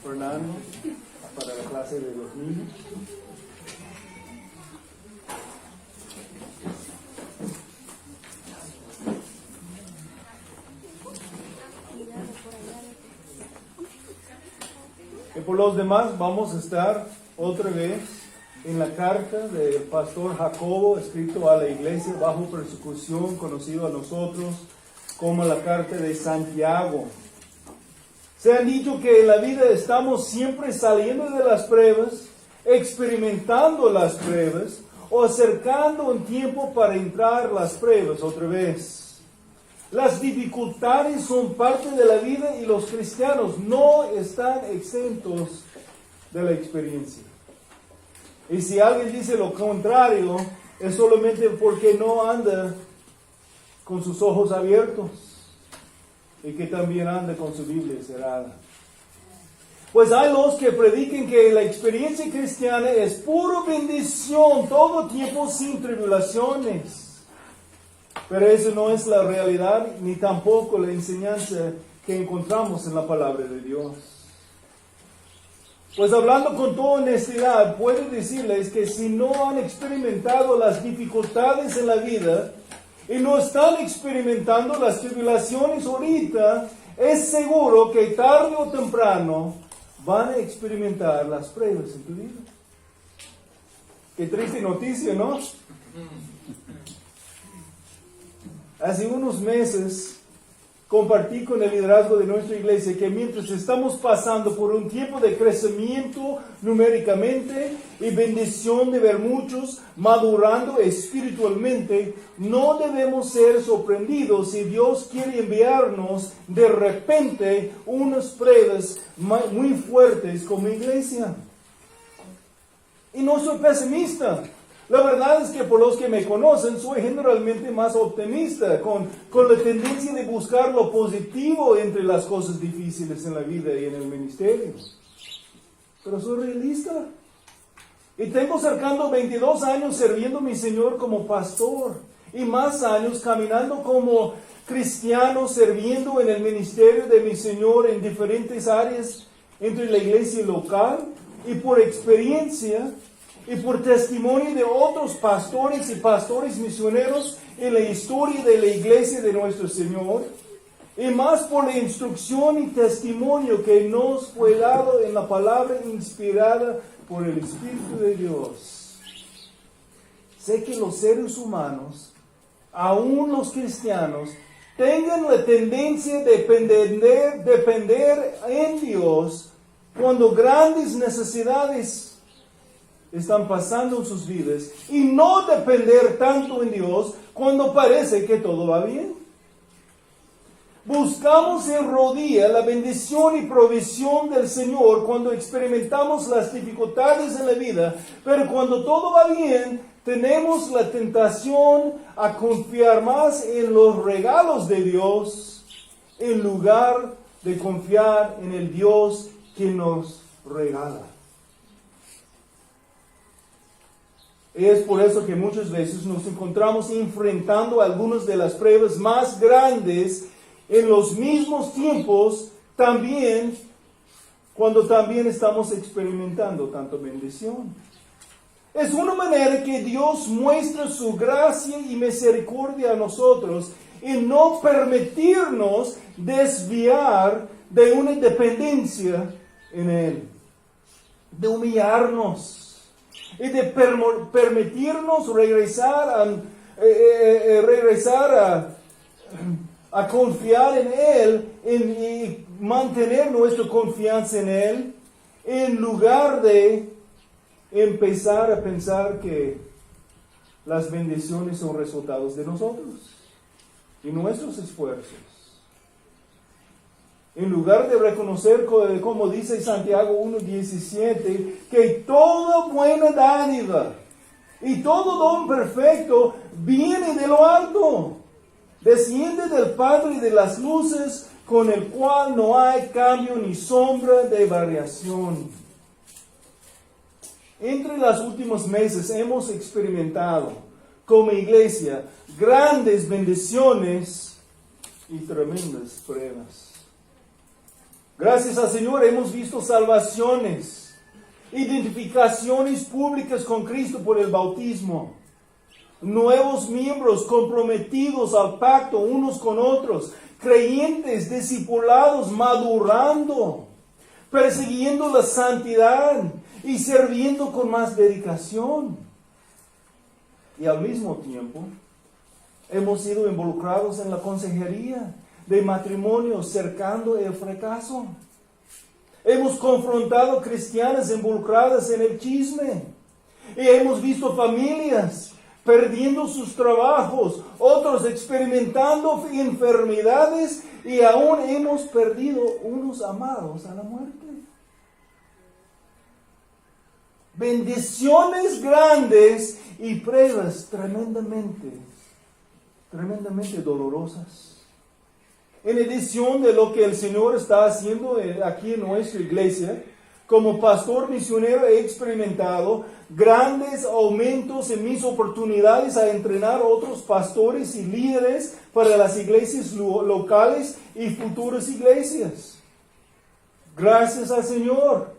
Fernando para la clase de los niños. Y por los demás vamos a estar otra vez en la carta del pastor Jacobo, escrito a la iglesia bajo persecución, conocido a nosotros como la carta de Santiago. Se han dicho que en la vida estamos siempre saliendo de las pruebas, experimentando las pruebas o acercando un tiempo para entrar las pruebas otra vez. Las dificultades son parte de la vida y los cristianos no están exentos de la experiencia. Y si alguien dice lo contrario, es solamente porque no anda con sus ojos abiertos y que también anda con su Biblia cerrada. Pues hay los que prediquen que la experiencia cristiana es pura bendición, todo tiempo sin tribulaciones. Pero eso no es la realidad, ni tampoco la enseñanza que encontramos en la palabra de Dios. Pues hablando con toda honestidad, puedo decirles que si no han experimentado las dificultades en la vida, y no están experimentando las tribulaciones ahorita, es seguro que tarde o temprano van a experimentar las pruebas en tu vida. Qué triste noticia, ¿no? Hace unos meses compartí con el liderazgo de nuestra iglesia que mientras estamos pasando por un tiempo de crecimiento numéricamente y bendición de ver muchos madurando espiritualmente, no debemos ser sorprendidos si Dios quiere enviarnos de repente unas pruebas muy fuertes como iglesia. Y no soy pesimista. La verdad es que por los que me conocen, soy generalmente más optimista, con la tendencia de buscar lo positivo entre las cosas difíciles en la vida y en el ministerio. Pero soy realista. Y tengo cercando 22 años sirviendo a mi Señor como pastor. Y más años caminando como cristiano, sirviendo en el ministerio de mi Señor en diferentes áreas entre la iglesia local. Y por experiencia y por testimonio de otros pastores y pastores misioneros en la historia de la iglesia de nuestro Señor, y más por la instrucción y testimonio que nos fue dado en la palabra inspirada por el Espíritu de Dios. Sé que los seres humanos, aún los cristianos, tengan la tendencia de depender en Dios cuando grandes necesidades están pasando en sus vidas y no depender tanto en Dios cuando parece que todo va bien. Buscamos en rodilla la bendición y provisión del Señor cuando experimentamos las dificultades en la vida, pero cuando todo va bien, tenemos la tentación a confiar más en los regalos de Dios en lugar de confiar en el Dios que nos regala. Es por eso que muchas veces nos encontramos enfrentando algunas de las pruebas más grandes en los mismos tiempos, también cuando también estamos experimentando tanta bendición. Es una manera que Dios muestra su gracia y misericordia a nosotros en no permitirnos desviar de una dependencia en Él, de humillarnos y de permitirnos regresar a confiar en Él y mantener nuestra confianza en Él, en lugar de empezar a pensar que las bendiciones son resultados de nosotros y nuestros esfuerzos. En lugar de reconocer, como dice Santiago 1:17, que toda buena dádiva y todo don perfecto viene de lo alto, desciende del Padre de las luces, con el cual no hay cambio ni sombra de variación. Entre los últimos meses hemos experimentado como iglesia grandes bendiciones y tremendas pruebas. Gracias al Señor hemos visto salvaciones, identificaciones públicas con Cristo por el bautismo, nuevos miembros comprometidos al pacto unos con otros, creyentes discipulados madurando, persiguiendo la santidad y sirviendo con más dedicación. Y al mismo tiempo hemos sido involucrados en la consejería de matrimonios cercando el fracaso. Hemos confrontado cristianas involucradas en el chisme. Y hemos visto familias perdiendo sus trabajos, otros experimentando enfermedades y aún hemos perdido unos amados a la muerte. Bendiciones grandes y pruebas tremendamente dolorosas. En adición de lo que el Señor está haciendo aquí en nuestra iglesia, como pastor misionero he experimentado grandes aumentos en mis oportunidades a entrenar a otros pastores y líderes para las iglesias locales y futuras iglesias. Gracias al Señor.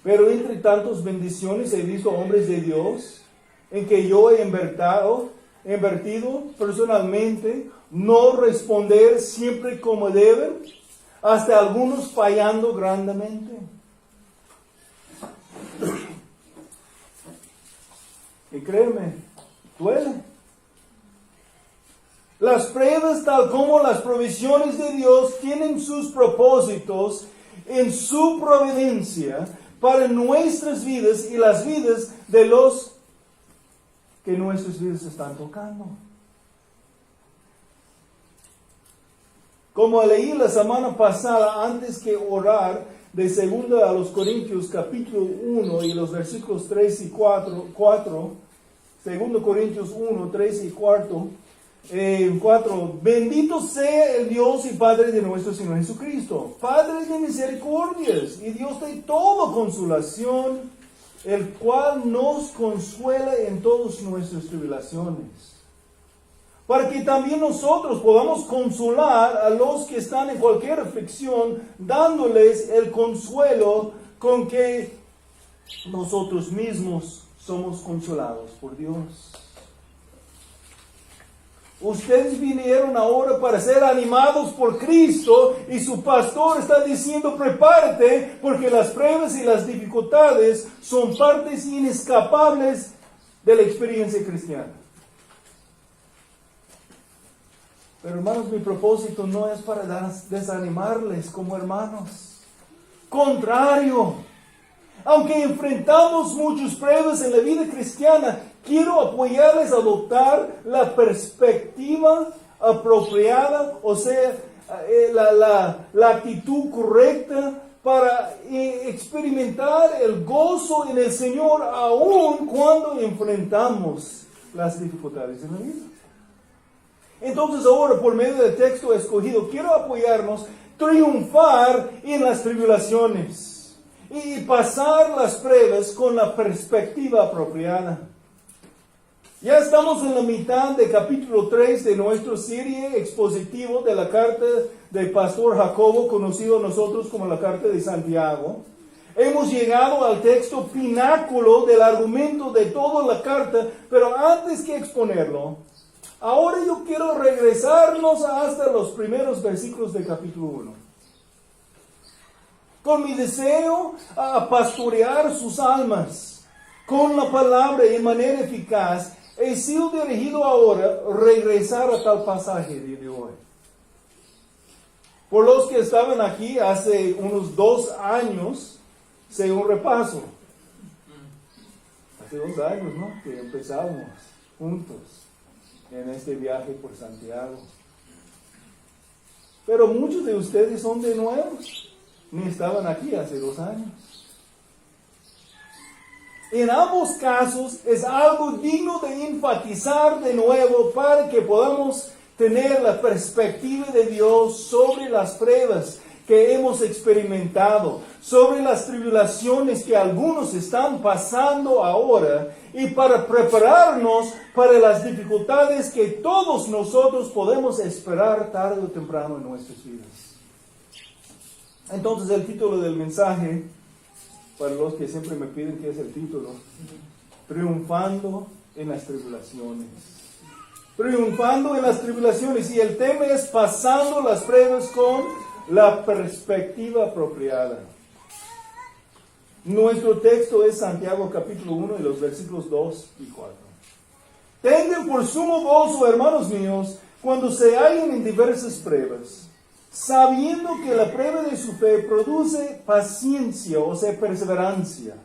Pero entre tantas bendiciones he visto hombres de Dios en que yo he invertido personalmente, no responder siempre como deben, hasta algunos fallando grandemente. Y créeme, duele. Las pruebas, tal como las provisiones de Dios, tienen sus propósitos en su providencia para nuestras vidas y las vidas de los que nuestras vidas están tocando. Como leí la semana pasada, antes que orar, de 2 a los Corintios capítulo 1 y los versículos 3 y 4, 2 Corintios 1, 3 y 4, bendito sea el Dios y Padre de nuestro Señor Jesucristo, Padre de misericordias y Dios de toda consolación, el cual nos consuela en todas nuestras tribulaciones, para que también nosotros podamos consolar a los que están en cualquier aflicción, dándoles el consuelo con que nosotros mismos somos consolados por Dios. Ustedes vinieron ahora para ser animados por Cristo y su pastor está diciendo prepárate porque las pruebas y las dificultades son partes inescapables de la experiencia cristiana. Pero hermanos, mi propósito no es para desanimarles como hermanos. Contrario, aunque enfrentamos muchas pruebas en la vida cristiana, quiero apoyarles a adoptar la perspectiva apropiada, o sea, la actitud correcta para experimentar el gozo en el Señor aun cuando enfrentamos las dificultades en la vida. Entonces ahora, por medio del texto escogido, quiero apoyarnos, triunfar en las tribulaciones y pasar las pruebas con la perspectiva apropiada. Ya estamos en la mitad de capítulo 3 de nuestra serie expositivo de la carta del pastor Jacobo, conocido a nosotros como la carta de Santiago. Hemos llegado al texto pináculo del argumento de toda la carta, pero antes que exponerlo, ahora yo quiero regresarnos hasta los primeros versículos del capítulo 1. Con mi deseo a pastorear sus almas con la palabra de manera eficaz, he sido dirigido ahora a regresar a tal pasaje de hoy. Por los que estaban aquí hace unos 2 años, hice un repaso. Hace 2 años, ¿no? Que empezamos juntos en este viaje por Santiago. Pero muchos de ustedes son de nuevos, ni estaban aquí hace 2 años. En ambos casos es algo digno de enfatizar de nuevo para que podamos tener la perspectiva de Dios sobre las pruebas que hemos experimentado, sobre las tribulaciones que algunos están pasando ahora y para prepararnos para las dificultades que todos nosotros podemos esperar tarde o temprano en nuestras vidas. Entonces el título del mensaje, para los que siempre me piden qué es el título, triunfando en las tribulaciones. Triunfando en las tribulaciones. Y el tema es pasando las pruebas con la perspectiva apropiada. Nuestro texto es Santiago capítulo 1 y los versículos 2 y 4. Tengan por sumo gozo, hermanos míos, cuando se hallen en diversas pruebas, sabiendo que la prueba de su fe produce paciencia, o sea, perseverancia.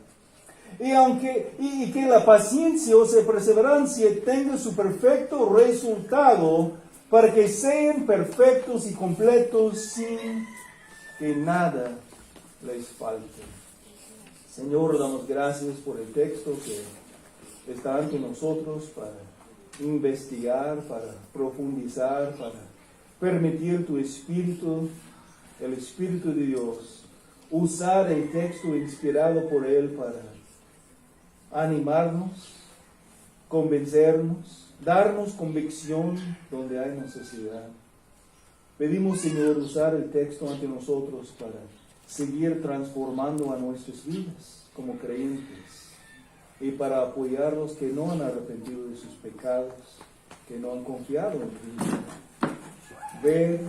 Y que la paciencia, o sea, perseverancia, tenga su perfecto resultado, para que sean perfectos y completos sin que nada les falte. Señor, damos gracias por el texto que está ante nosotros para investigar, para profundizar, para permitir tu Espíritu, el Espíritu de Dios, usar el texto inspirado por Él para animarnos, convencernos, darnos convicción donde hay necesidad. Pedimos, Señor, usar el texto ante nosotros para seguir transformando a nuestras vidas como creyentes y para apoyar a los que no han arrepentido de sus pecados, que no han confiado en Cristo. Ver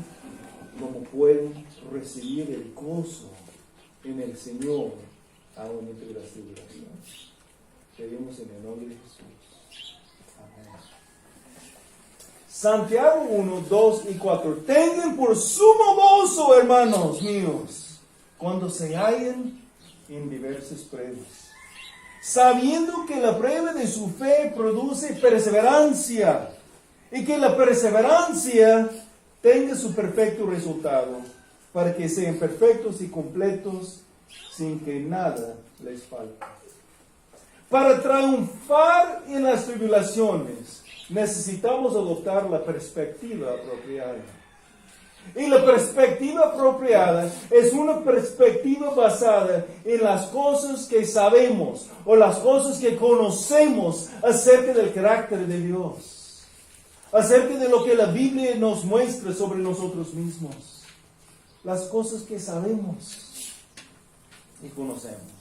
cómo pueden recibir el gozo en el Señor aún entre las tribulaciones. Pedimos en el nombre de Jesús. Amén. Santiago 1, 2 y 4. Tengan por sumo gozo, hermanos míos, cuando se hallen en diversas pruebas, sabiendo que la prueba de su fe produce perseverancia, y que la perseverancia tenga su perfecto resultado, para que sean perfectos y completos sin que nada les falte. Para triunfar en las tribulaciones, necesitamos adoptar la perspectiva apropiada. Y la perspectiva apropiada es una perspectiva basada en las cosas que sabemos o las cosas que conocemos acerca del carácter de Dios, acerca de lo que la Biblia nos muestra sobre nosotros mismos, las cosas que sabemos y conocemos.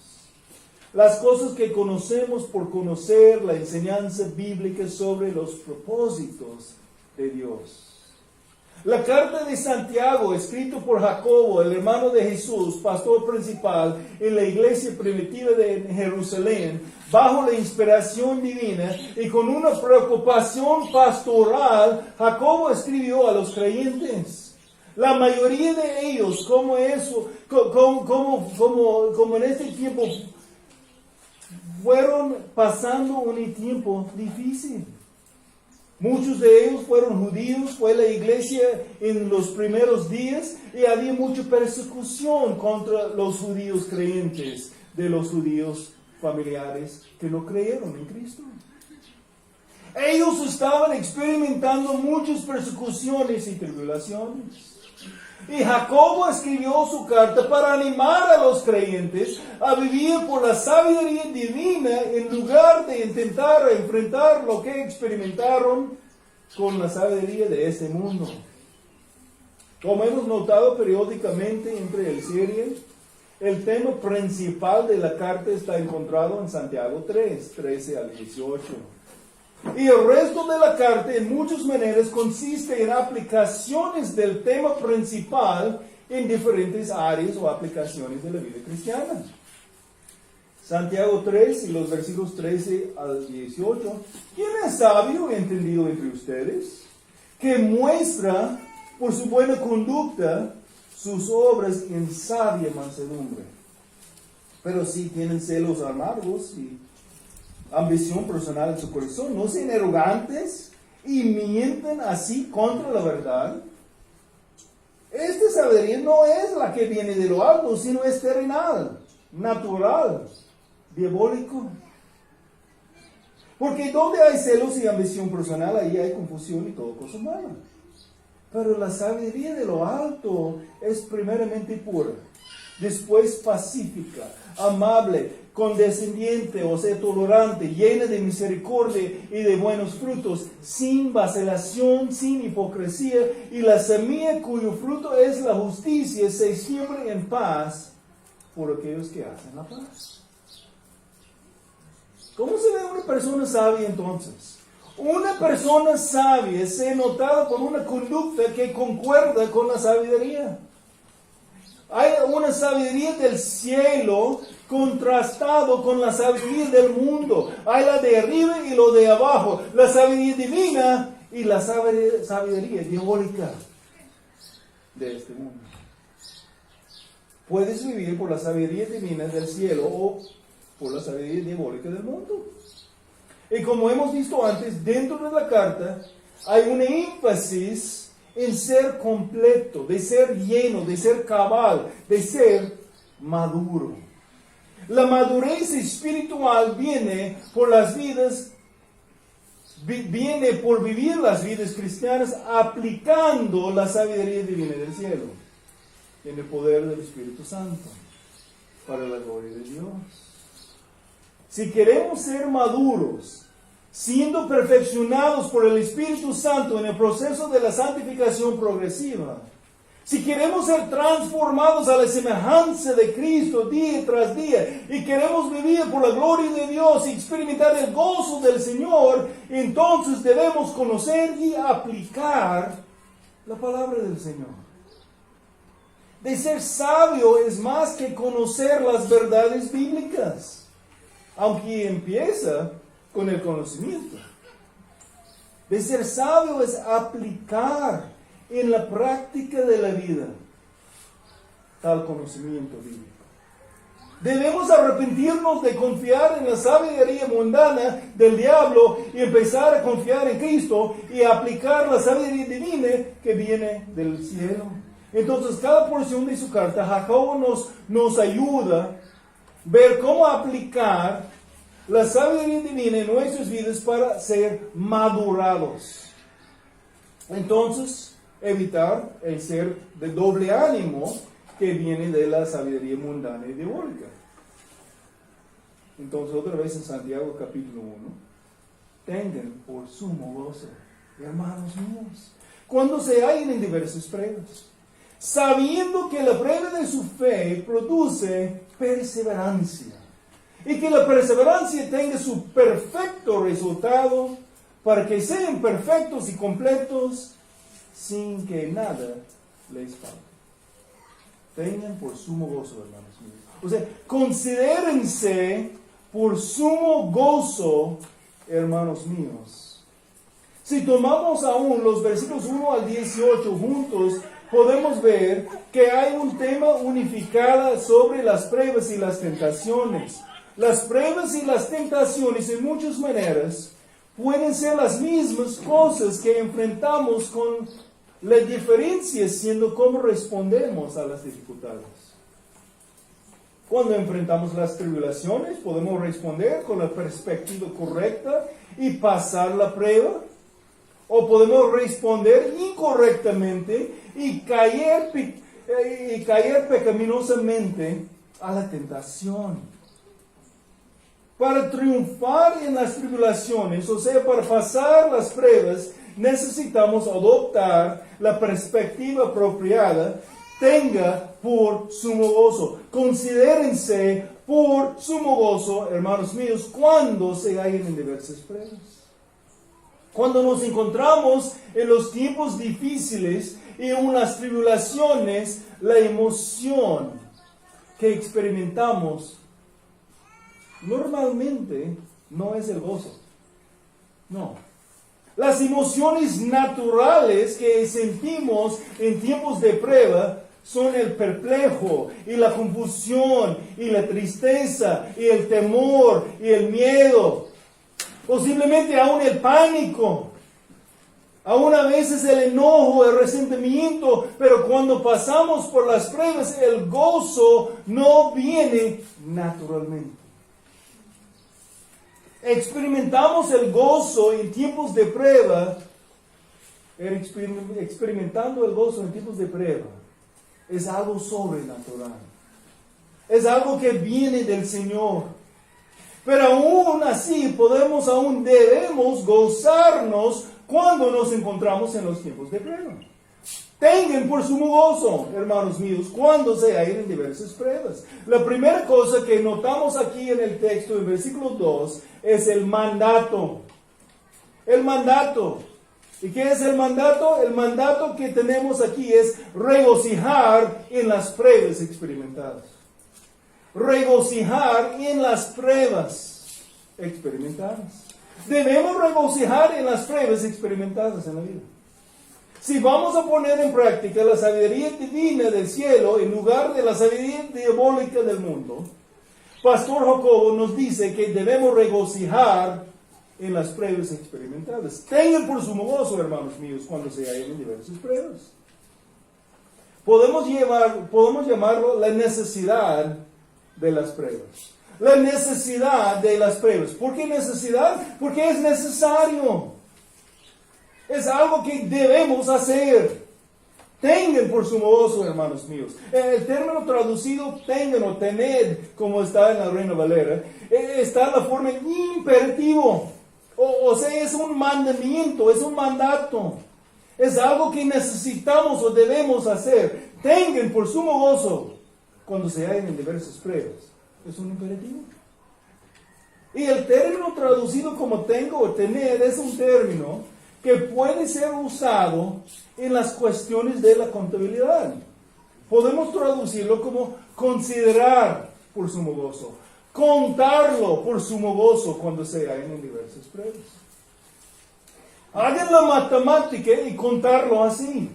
Las cosas que conocemos por conocer la enseñanza bíblica sobre los propósitos de Dios. La carta de Santiago, escrito por Jacobo, el hermano de Jesús, pastor principal en la iglesia primitiva de Jerusalén, bajo la inspiración divina y con una preocupación pastoral, Jacobo escribió a los creyentes. La mayoría de ellos, como en este tiempo, fueron pasando un tiempo difícil. Muchos de ellos fueron judíos, fue la iglesia en los primeros días y había mucha persecución contra los judíos creyentes, de los judíos familiares que no creyeron en Cristo. Ellos estaban experimentando muchas persecuciones y tribulaciones. Y Jacobo escribió su carta para animar a los creyentes a vivir por la sabiduría divina en lugar de intentar enfrentar lo que experimentaron con la sabiduría de este mundo. Como hemos notado periódicamente entre el serie, el tema principal de la carta está encontrado en Santiago 3, 13 al 18. Y el resto de la carta en muchas maneras consiste en aplicaciones del tema principal en diferentes áreas o aplicaciones de la vida cristiana. Santiago 3 y los versículos 13 al 18. ¿Quién es sabio y entendido entre ustedes? Que muestra por su buena conducta sus obras en sabia mansedumbre. Pero si tienen celos amargos y ambición personal en su corazón, no sean arrogantes y mienten así contra la verdad. Esta sabiduría no es la que viene de lo alto, sino es terrenal, natural, diabólico. Porque donde hay celos y ambición personal, ahí hay confusión y toda cosa mala. Pero la sabiduría de lo alto es primeramente pura, después pacífica, amable, condescendiente, o sea, tolerante, llena de misericordia y de buenos frutos, sin vacilación, sin hipocresía, y la semilla cuyo fruto es la justicia se siembra en paz por aquellos que hacen la paz. ¿Cómo se ve una persona sabia entonces? Una persona sabia se nota por una conducta que concuerda con la sabiduría. Hay una sabiduría del cielo contrastado con la sabiduría del mundo. Hay la de arriba y lo de abajo. La sabiduría divina y la sabiduría diabólica de este mundo. Puedes vivir por la sabiduría divina del cielo o por la sabiduría diabólica del mundo. Y como hemos visto antes, dentro de la carta hay un énfasis en ser completo, de ser lleno, de ser cabal, de ser maduro. La madurez espiritual viene por vivir las vidas cristianas aplicando la sabiduría divina del cielo, en el poder del Espíritu Santo, para la gloria de Dios. Si queremos ser maduros, siendo perfeccionados por el Espíritu Santo en el proceso de la santificación progresiva, si queremos ser transformados a la semejanza de Cristo día tras día y queremos vivir por la gloria de Dios y experimentar el gozo del Señor, entonces debemos conocer y aplicar la palabra del Señor. De ser sabio es más que conocer las verdades bíblicas, aunque empieza con el conocimiento. De ser sabio es aplicar en la práctica de la vida tal conocimiento bíblico. Debemos arrepentirnos de confiar en la sabiduría mundana del diablo y empezar a confiar en Cristo y aplicar la sabiduría divina que viene del cielo. Entonces, cada porción de su carta, Jacobo nos ayuda a ver cómo aplicar la sabiduría divina en nuestras vidas para ser madurados. Entonces, evitar el ser de doble ánimo que viene de la sabiduría mundana y diabólica. Entonces, otra vez en Santiago capítulo 1, tengan por sumo gozo, hermanos míos, cuando se hallen en diversas pruebas, sabiendo que la prueba de su fe produce perseverancia, y que la perseverancia tenga su perfecto resultado, para que sean perfectos y completos, sin que nada les falte. Tengan por sumo gozo, hermanos míos. O sea, considérense por sumo gozo, hermanos míos. Si tomamos aún los versículos 1 al 18 juntos, podemos ver que hay un tema unificado sobre las pruebas y las tentaciones. Las pruebas y las tentaciones, en muchas maneras, pueden ser las mismas cosas que enfrentamos, con la diferencia siendo cómo respondemos a las dificultades. Cuando enfrentamos las tribulaciones, podemos responder con la perspectiva correcta y pasar la prueba, o podemos responder incorrectamente y caer pecaminosamente a la tentación. Para triunfar en las tribulaciones, o sea, para pasar las pruebas, necesitamos adoptar la perspectiva apropiada. Tenga por sumo gozo. Considérense por sumo gozo, hermanos míos, cuando se hallen en diversas pruebas. Cuando nos encontramos en los tiempos difíciles y en las tribulaciones, la emoción que experimentamos normalmente no es el gozo. No. Las emociones naturales que sentimos en tiempos de prueba son el perplejo y la confusión y la tristeza y el temor y el miedo. Posiblemente aún el pánico. Aún a veces el enojo, el resentimiento. Pero cuando pasamos por las pruebas, el gozo no viene naturalmente. Experimentamos el gozo en tiempos de prueba experimentando el gozo en tiempos de prueba, es algo sobrenatural. Es algo que viene del Señor. Pero aún así debemos gozarnos cuando nos encontramos en los tiempos de prueba. Tengan por sumo gozo, hermanos míos, cuando se hallen en diversas pruebas. La primera cosa que notamos aquí en el texto, en versículo 2, es el mandato. El mandato. ¿Y qué es el mandato? El mandato que tenemos aquí es regocijar en las pruebas experimentadas. Regocijar en las pruebas experimentadas. Debemos regocijar en las pruebas experimentadas en la vida. Si vamos a poner en práctica la sabiduría divina del cielo en lugar de la sabiduría diabólica del mundo, Pastor Jacobo nos dice que debemos regocijar en las pruebas experimentadas. Tengan por sumo gozo, hermanos míos, cuando se hallen en diversas pruebas. Podemos llamarlo la necesidad de las pruebas. La necesidad de las pruebas. ¿Por qué necesidad? Porque es necesario. Es algo que debemos hacer. Tengan por sumo gozo, hermanos míos. El término traducido tengan o tened, como está en la Reina Valera, está en la forma imperativo. O sea, es un mandamiento, es un mandato. Es algo que necesitamos o debemos hacer. Tengan por sumo gozo cuando se hallen en diversas pruebas. Es un imperativo. Y el término traducido como tengo o tener es un término que puede ser usado en las cuestiones de la contabilidad. Podemos traducirlo como considerar por sumo gozo, contarlo por sumo gozo cuando se hallen en diversas pruebas. Hagan la matemática y contarlo así.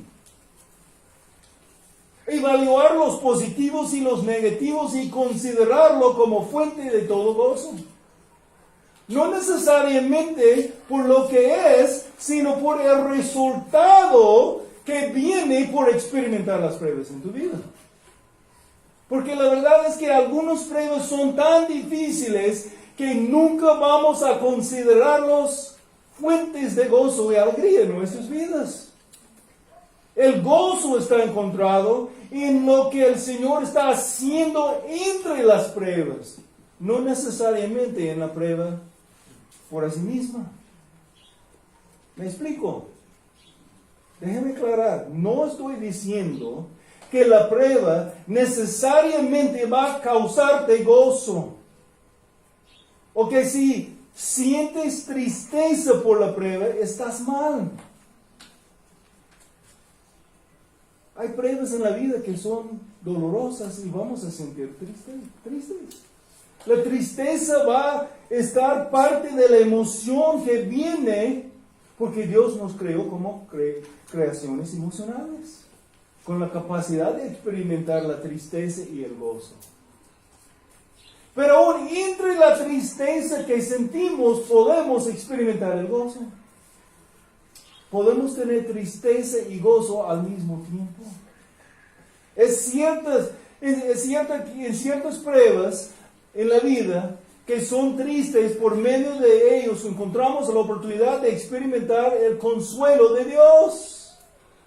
Evaluar los positivos y los negativos y considerarlo como fuente de todo gozo. No necesariamente por lo que es, sino por el resultado que viene por experimentar las pruebas en tu vida. Porque la verdad es que algunas pruebas son tan difíciles que nunca vamos a considerarlos fuentes de gozo y alegría en nuestras vidas. El gozo está encontrado en lo que el Señor está haciendo entre las pruebas, no necesariamente en la prueba por sí misma. ¿Me explico? Déjeme aclarar, no estoy diciendo que la prueba necesariamente va a causarte gozo, o que si sientes tristeza por la prueba, estás mal. Hay pruebas en la vida que son dolorosas y vamos a sentir tristes. La tristeza va a estar parte de la emoción que viene porque Dios nos creó como creaciones emocionales, con la capacidad de experimentar la tristeza y el gozo. Pero aún entre la tristeza que sentimos podemos experimentar el gozo. Podemos tener tristeza y gozo al mismo tiempo. Es cierto que en ciertas pruebas en la vida que son tristes, por medio de ellos encontramos la oportunidad de experimentar el consuelo de Dios,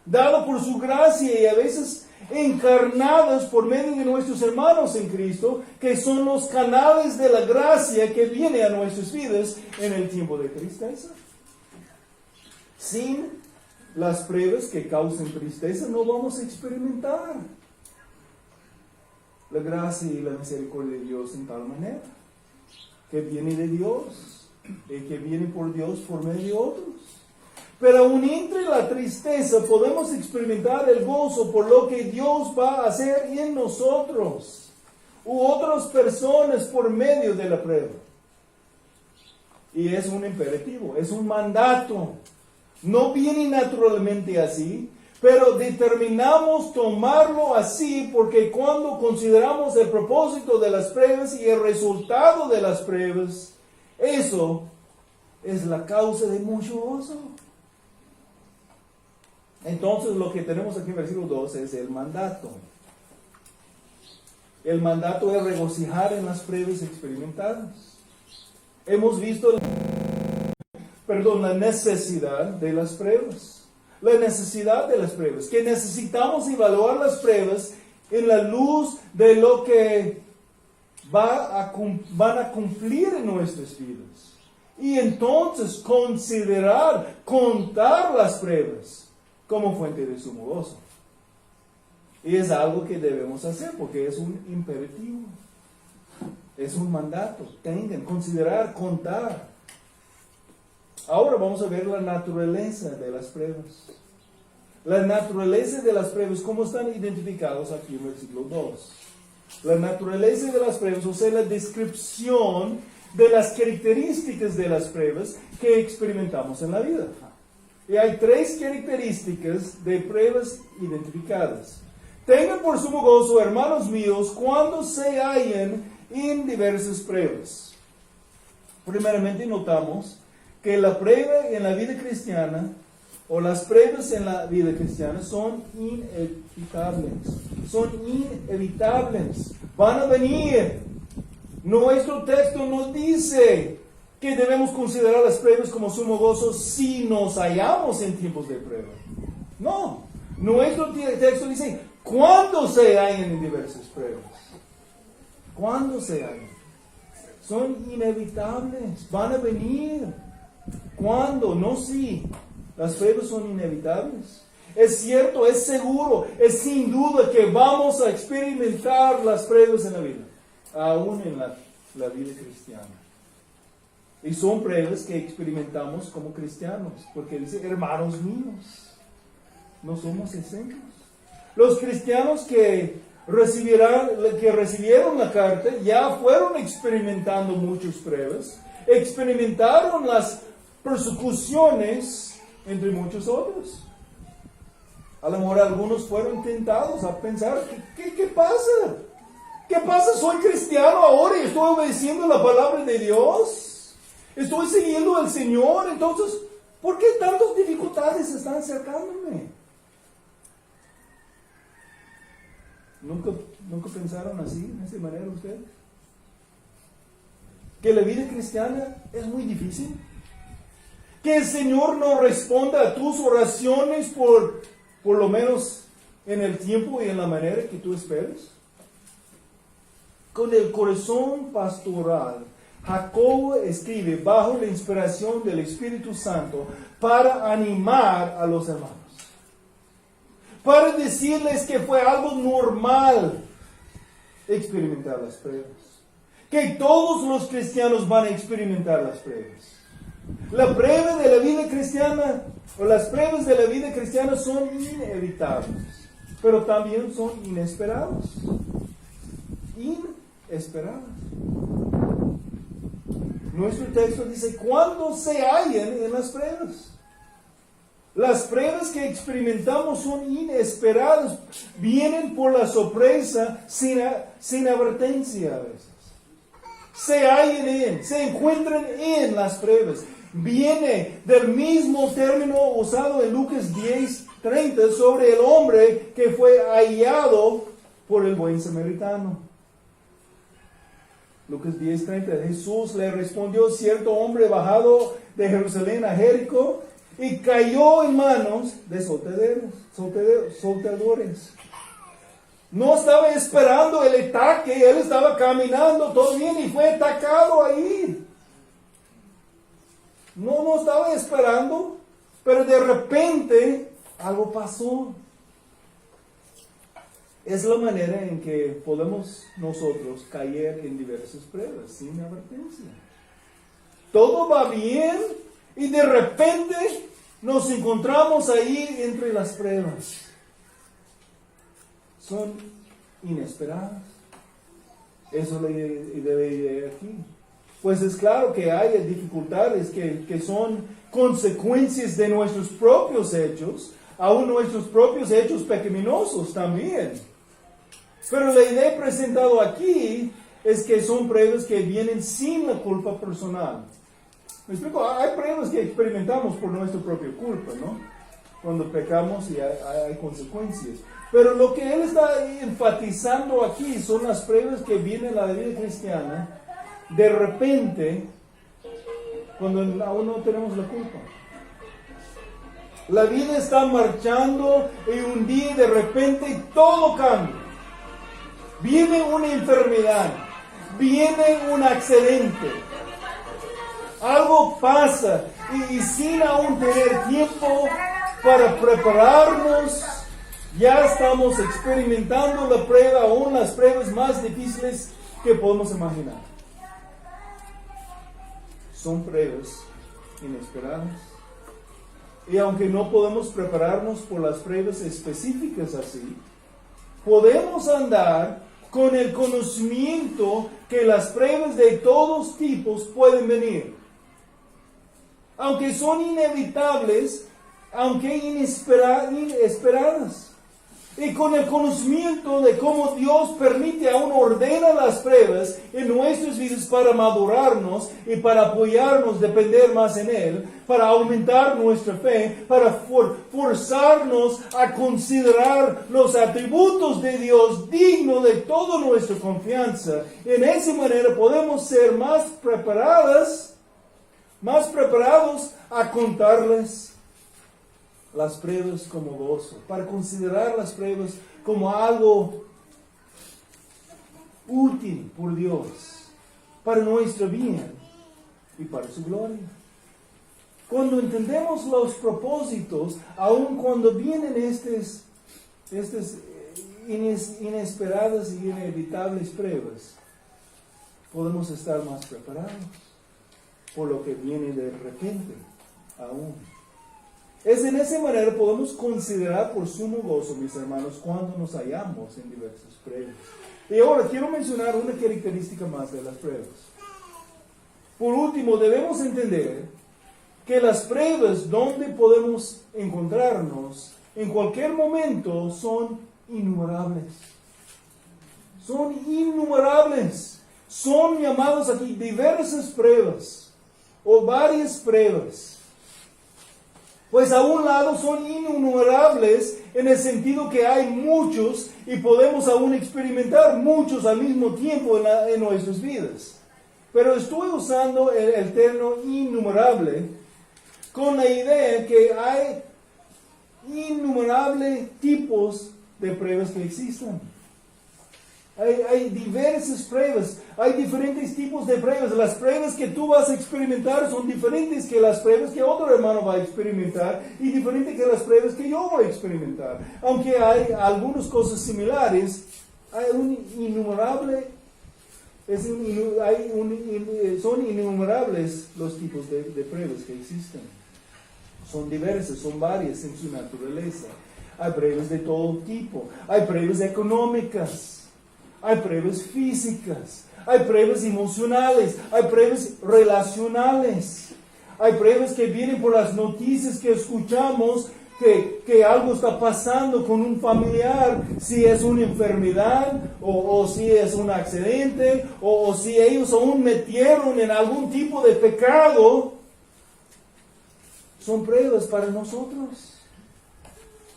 dado por su gracia y a veces encarnados por medio de nuestros hermanos en Cristo, que son los canales de la gracia que viene a nuestras vidas en el tiempo de tristeza. Sin las pruebas que causen tristeza no vamos a experimentar la gracia y la misericordia de Dios en tal manera que viene de Dios y que viene por Dios por medio de otros. Pero aún entre la tristeza podemos experimentar el gozo por lo que Dios va a hacer en nosotros u otras personas por medio de la prueba. Y es un imperativo, es un mandato. No viene naturalmente así, pero determinamos tomarlo así porque cuando consideramos el propósito de las pruebas y el resultado de las pruebas, eso es la causa de mucho gozo. Entonces lo que tenemos aquí en versículo 2 es el mandato. El mandato es regocijar en las pruebas experimentadas. Hemos visto la necesidad de las pruebas. la necesidad de las pruebas, que necesitamos evaluar las pruebas en la luz de lo que van a cumplir en nuestras vidas. Y entonces contar las pruebas como fuente de sumo gozo. Y es algo que debemos hacer porque es un imperativo. Es un mandato. Considerar, contar. Ahora vamos a ver la naturaleza de las pruebas. La naturaleza de las pruebas, ¿cómo están identificados aquí en el versículo 2? La naturaleza de las pruebas, o sea, la descripción de las características de las pruebas que experimentamos en la vida. Y hay 3 características de pruebas identificadas. Tengan por sumo gozo, hermanos míos, cuando se hallen en diversas pruebas. Primeramente notamos que la prueba en la vida cristiana, o las pruebas en la vida cristiana, son inevitables. Son inevitables. Van a venir. Nuestro texto nos dice que debemos considerar las pruebas como sumo gozo si nos hallamos en tiempos de prueba. No. Nuestro texto dice, ¿cuándo se hallan en diversas pruebas? ¿Cuándo se hallan? Son inevitables. Van a venir. ¿Cuándo? No si. Las pruebas son inevitables. Es cierto, es seguro, es sin duda que vamos a experimentar las pruebas en la vida, aún en la vida cristiana. Y son pruebas que experimentamos como cristianos, porque dice, hermanos míos, no somos exentos. Los cristianos que recibieron la carta ya fueron experimentando muchas pruebas, experimentaron las persecuciones entre muchos otros. A lo mejor algunos fueron tentados a pensar, ¿qué pasa? ¿Qué pasa? Soy cristiano ahora y estoy obedeciendo la palabra de Dios. Estoy siguiendo al Señor. Entonces, ¿por qué tantas dificultades están acercándome? ¿Nunca pensaron así, de esa manera ustedes? Que la vida cristiana es muy difícil. Que el Señor no responda a tus oraciones por lo menos en el tiempo y en la manera que tú esperes. Con el corazón pastoral, Jacobo escribe bajo la inspiración del Espíritu Santo para animar a los hermanos. Para decirles que fue algo normal experimentar las pruebas. Que todos los cristianos van a experimentar las pruebas. La prueba de la vida cristiana, o las pruebas de la vida cristiana son inevitables, pero también son inesperadas. Inesperadas. Nuestro texto dice, ¿cuándo se hallan en las pruebas? Las pruebas que experimentamos son inesperadas, vienen por la sorpresa sin advertencia a veces. Se encuentran en las pruebas. Viene del mismo término usado en Lucas 10:30 sobre el hombre que fue hallado por el buen samaritano. Lucas 10:30, Jesús le respondió, cierto hombre bajado de Jerusalén a Jericó y cayó en manos de salteadores. No estaba esperando el ataque, él estaba caminando todo bien y fue atacado ahí. No estaba esperando, pero de repente algo pasó. Es la manera en que podemos nosotros caer en diversas pruebas sin advertencia. Todo va bien y de repente nos encontramos ahí entre las pruebas. Son inesperadas. Eso debe ir aquí. Pues es claro que hay dificultades que son consecuencias de nuestros propios hechos, aún nuestros propios hechos pecaminosos también. Pero la idea presentada aquí es que son pruebas que vienen sin la culpa personal. ¿Me explico? Hay pruebas que experimentamos por nuestra propia culpa, ¿no? Cuando pecamos y hay consecuencias. Pero lo que él está enfatizando aquí son las pruebas que vienen en la vida cristiana de repente, cuando aún no tenemos la culpa. La vida está marchando y un día de repente todo cambia. Viene una enfermedad, viene un accidente, algo pasa y sin aún tener tiempo para prepararnos, ya estamos experimentando la prueba, aún las pruebas más difíciles que podemos imaginar. Son pruebas inesperadas. Y aunque no podemos prepararnos por las pruebas específicas así, podemos andar con el conocimiento que las pruebas de todos tipos pueden venir. Aunque son inevitables, aunque inesperadas. Y con el conocimiento de cómo Dios permite aún ordena las pruebas en nuestras vidas para madurarnos y para apoyarnos, depender más en Él, para aumentar nuestra fe, para forzarnos a considerar los atributos de Dios dignos de toda nuestra confianza. En esa manera podemos ser más preparados a contarles las pruebas como gozo, para considerar las pruebas como algo útil por Dios, para nuestro bien y para su gloria. Cuando entendemos los propósitos, aun cuando vienen estas inesperadas y inevitables pruebas, podemos estar más preparados por lo que viene de repente aún. Es en esa manera podemos considerar por sumo gozo, mis hermanos, cuando nos hallamos en diversas pruebas. Y ahora quiero mencionar una característica más de las pruebas. Por último, debemos entender que las pruebas donde podemos encontrarnos en cualquier momento son innumerables. Son innumerables. Son llamados aquí diversas pruebas o varias pruebas. Pues a un lado son innumerables en el sentido que hay muchos y podemos aún experimentar muchos al mismo tiempo en nuestras vidas. Pero estoy usando el término innumerable con la idea que hay innumerables tipos de pruebas que existen. Hay diversas pruebas, hay diferentes tipos de pruebas. Las pruebas que tú vas a experimentar son diferentes que las pruebas que otro hermano va a experimentar y diferentes que las pruebas que yo voy a experimentar. Aunque hay algunas cosas similares, hay un innumerable, son innumerables los tipos de pruebas que existen. Son diversas, son varias en su naturaleza. Hay pruebas de todo tipo, hay pruebas económicas. Hay pruebas físicas, hay pruebas emocionales, hay pruebas relacionales, hay pruebas que vienen por las noticias que escuchamos que algo está pasando con un familiar, si es una enfermedad o si es un accidente o si ellos aún metieron en algún tipo de pecado. Son pruebas para nosotros.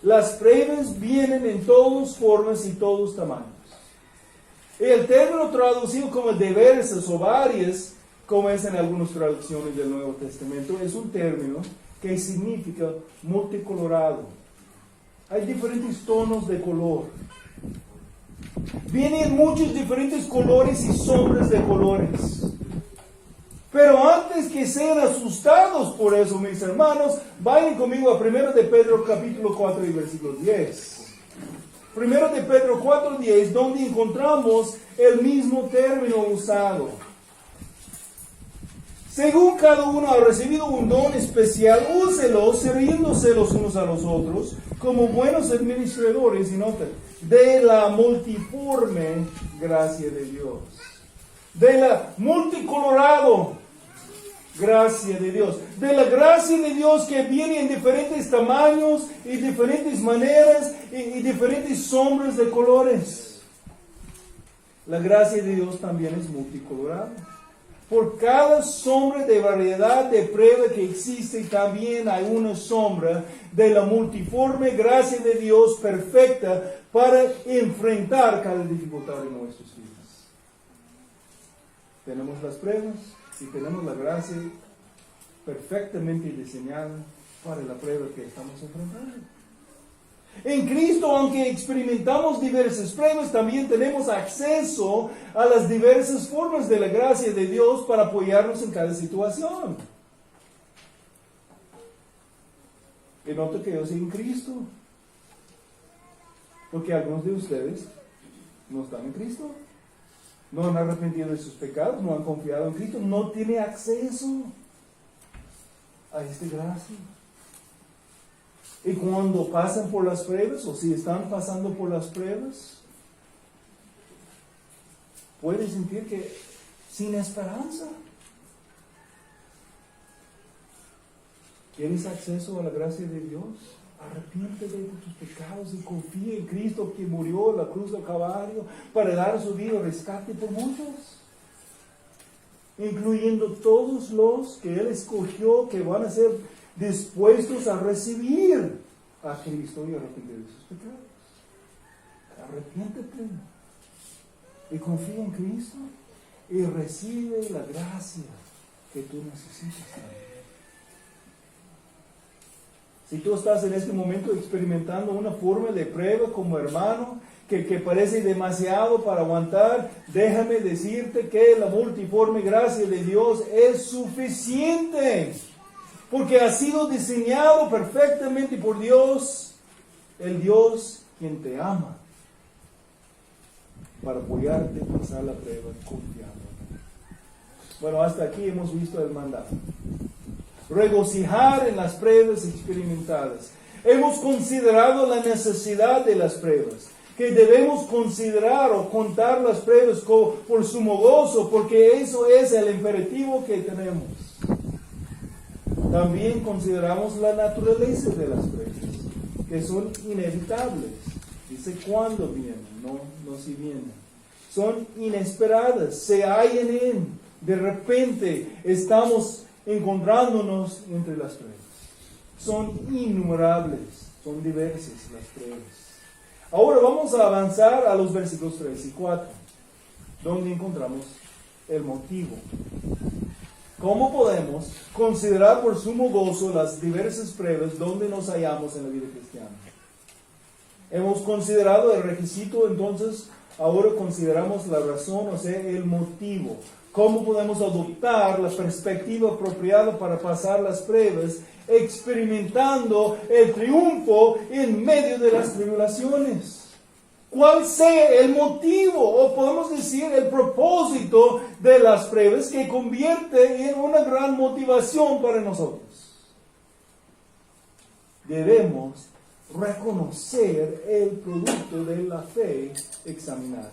Las pruebas vienen en todas formas y todos tamaños. El término traducido como diversas o varias, como es en algunas traducciones del Nuevo Testamento, es un término que significa multicolorado. Hay diferentes tonos de color. Vienen muchos diferentes colores y sombras de colores. Pero antes que sean asustados por eso, mis hermanos, vayan conmigo a 1 de Pedro capítulo 4 y versículo 10. 1 de Pedro 4:10, donde encontramos el mismo término usado. Según cada uno ha recibido un don especial, úselos, sirviéndose los unos a los otros, como buenos administradores, y nota, de la multiforme gracia de Dios. De la multicolorado gracia de Dios. De la gracia de Dios que viene en diferentes tamaños y diferentes maneras y diferentes sombras de colores. La gracia de Dios también es multicolorada. Por cada sombra de variedad de prueba que existe, también hay una sombra de la multiforme gracia de Dios perfecta para enfrentar cada dificultad en nuestras vidas. Tenemos las pruebas y tenemos la gracia perfectamente diseñada para la prueba que estamos enfrentando. En Cristo, aunque experimentamos diversas pruebas, también tenemos acceso a las diversas formas de la gracia de Dios para apoyarnos en cada situación. Y noto que yo soy en Cristo, porque algunos de ustedes no están en Cristo, no han arrepentido de sus pecados, no han confiado en Cristo, no tienen acceso a esta gracia. Y cuando pasan por las pruebas, o si están pasando por las pruebas, pueden sentir que sin esperanza. ¿Tienes acceso a la gracia de Dios? Arrepiéntete de tus pecados y confía en Cristo que murió en la cruz del Calvario para dar su vida rescate por muchos, incluyendo todos los que Él escogió que van a ser dispuestos a recibir a Cristo y arrepentir de sus pecados. Arrepiéntete y confía en Cristo y recibe la gracia que tú necesitas también. Si tú estás en este momento experimentando una forma de prueba como hermano que parece demasiado para aguantar, déjame decirte que la multiforme gracia de Dios es suficiente, porque ha sido diseñado perfectamente por Dios, el Dios quien te ama, para apoyarte a pasar la prueba confiando. Bueno, hasta aquí hemos visto el mandato. Regocijar en las pruebas experimentadas. Hemos considerado la necesidad de las pruebas, que debemos considerar o contar las pruebas por sumo gozo, porque eso es el imperativo que tenemos. También consideramos la naturaleza de las pruebas, que son inevitables. Dice cuándo vienen, no si vienen. Son inesperadas, se hallan en. De repente estamos encontrándonos entre las pruebas. Son innumerables, son diversas las pruebas. Ahora vamos a avanzar a los versículos 3 y 4, donde encontramos el motivo. ¿Cómo podemos considerar por sumo gozo las diversas pruebas donde nos hallamos en la vida cristiana? Hemos considerado el requisito, entonces ahora consideramos la razón, o sea, el motivo. ¿Cómo podemos adoptar la perspectiva apropiada para pasar las pruebas, experimentando el triunfo en medio de las tribulaciones? ¿Cuál sea el motivo, o podemos decir el propósito de las pruebas que convierte en una gran motivación para nosotros? Debemos reconocer el producto de la fe examinada.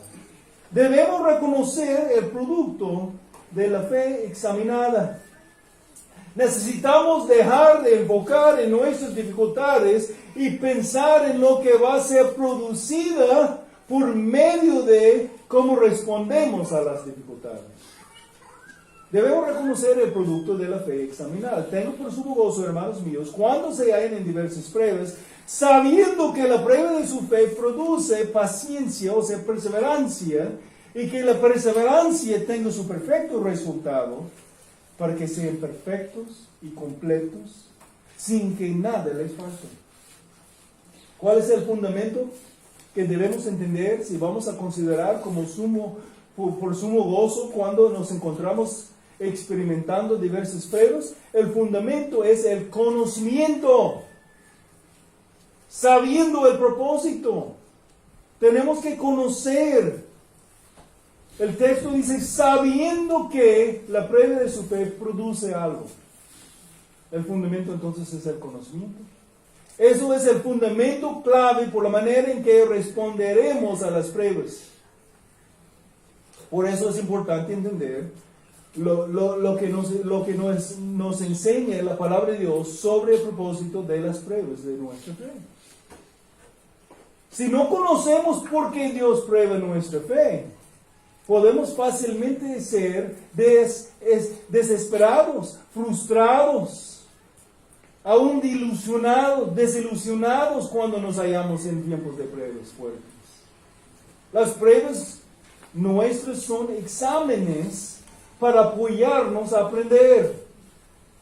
Debemos reconocer el producto de la fe examinada. Necesitamos dejar de enfocar en nuestras dificultades y pensar en lo que va a ser producida por medio de cómo respondemos a las dificultades. Debemos reconocer el producto de la fe examinada. Tengo por sumo gozo, hermanos míos, cuando se hallan en diversas pruebas, sabiendo que la prueba de su fe produce paciencia, o sea, perseverancia, y que la perseverancia tenga su perfecto resultado, para que sean perfectos y completos, sin que nada les falte. ¿Cuál es el fundamento que debemos entender si vamos a considerar como por sumo gozo cuando nos encontramos experimentando diversas pruebas? El fundamento es el conocimiento, sabiendo el propósito. Tenemos que conocer. El texto dice, sabiendo que la prueba de su fe produce algo. El fundamento entonces es el conocimiento. Eso es el fundamento clave por la manera en que responderemos a las pruebas. Por eso es importante entender lo que nos enseña la palabra de Dios sobre el propósito de las pruebas de nuestra fe. Si no conocemos por qué Dios prueba nuestra fe, podemos fácilmente ser desesperados, frustrados, aún desilusionados cuando nos hallamos en tiempos de pruebas fuertes. Las pruebas nuestras son exámenes para apoyarnos a aprender.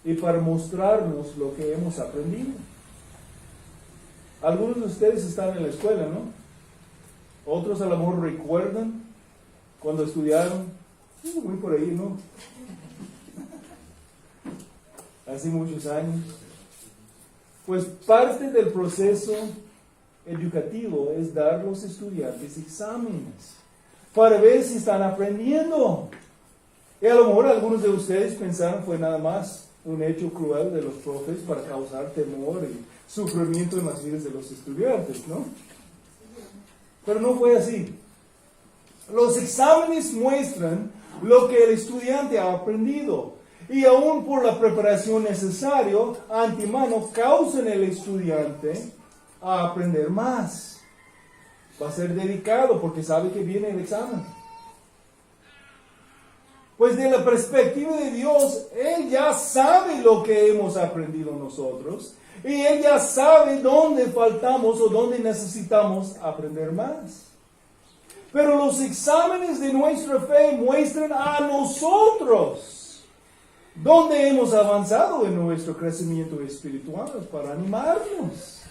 y para mostrarnos lo que hemos aprendido. Algunos de ustedes están en la escuela, ¿no? Otros a lo mejor recuerdan cuando estudiaron, muy por ahí, ¿no? Hace muchos años. Pues parte del proceso educativo es dar a los estudiantes exámenes para ver si están aprendiendo. Y a lo mejor algunos de ustedes pensaron fue nada más un hecho cruel de los profes para causar temor y sufrimiento en las vidas de los estudiantes, ¿no? Pero no fue así. Los exámenes muestran lo que el estudiante ha aprendido y aún por la preparación necesaria, antemano, causan el estudiante a aprender más. Va a ser dedicado porque sabe que viene el examen. Pues de la perspectiva de Dios, Él ya sabe lo que hemos aprendido nosotros y Él ya sabe dónde faltamos o dónde necesitamos aprender más. Pero los exámenes de nuestra fe muestran a nosotros dónde hemos avanzado en nuestro crecimiento espiritual para animarnos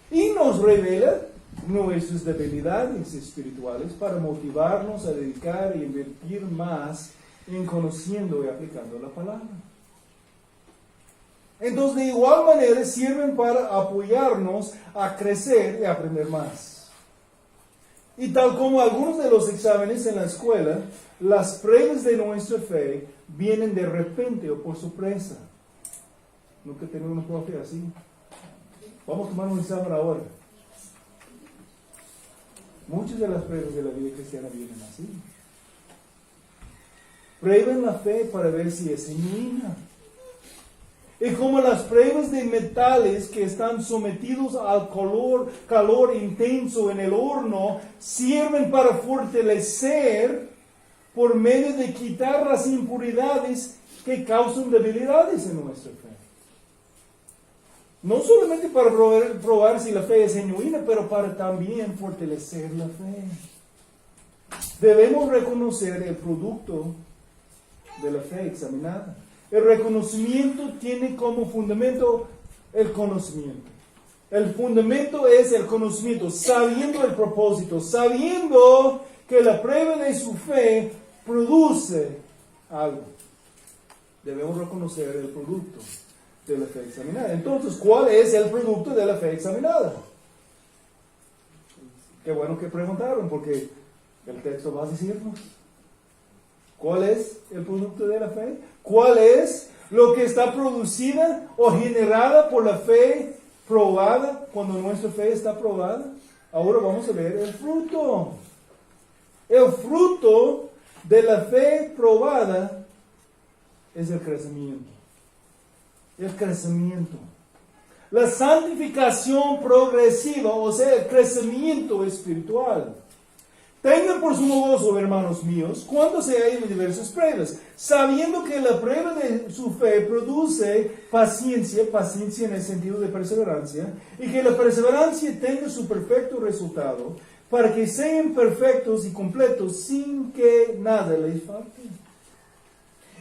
y nos revela nuestras debilidades espirituales para motivarnos a dedicar e invertir más en conociendo y aplicando la palabra. Entonces, de igual manera, sirven para apoyarnos a crecer y aprender más. Y tal como algunos de los exámenes en la escuela, las pruebas de nuestra fe vienen de repente o por sorpresa. Nunca he tenido una profe así. Vamos a tomar un examen ahora. Muchas de las pruebas de la vida cristiana vienen así. Prueben la fe para ver si es genuina. Y como las pruebas de metales que están sometidos al calor intenso en el horno sirven para fortalecer por medio de quitar las impuridades que causan debilidades en nuestra fe. No solamente para probar si la fe es genuina, pero para también fortalecer la fe. Debemos reconocer el producto de la fe examinada. El reconocimiento tiene como fundamento el conocimiento. El fundamento es el conocimiento, sabiendo el propósito, sabiendo que la prueba de su fe produce algo. Debemos reconocer el producto de la fe examinada. Entonces, ¿cuál es el producto de la fe examinada? Qué bueno que preguntaron, porque el texto va a decirnos. ¿Cuál es el producto de la fe? ¿Cuál es lo que está producida o generada por la fe probada cuando nuestra fe está probada? Ahora vamos a ver el fruto. El fruto de la fe probada es el crecimiento. El crecimiento. La santificación progresiva, o sea, el crecimiento espiritual. Tengan por sumo gozo, hermanos míos, cuando se hallen diversas pruebas, sabiendo que la prueba de su fe produce paciencia en el sentido de perseverancia, y que la perseverancia tenga su perfecto resultado, para que sean perfectos y completos sin que nada les falte.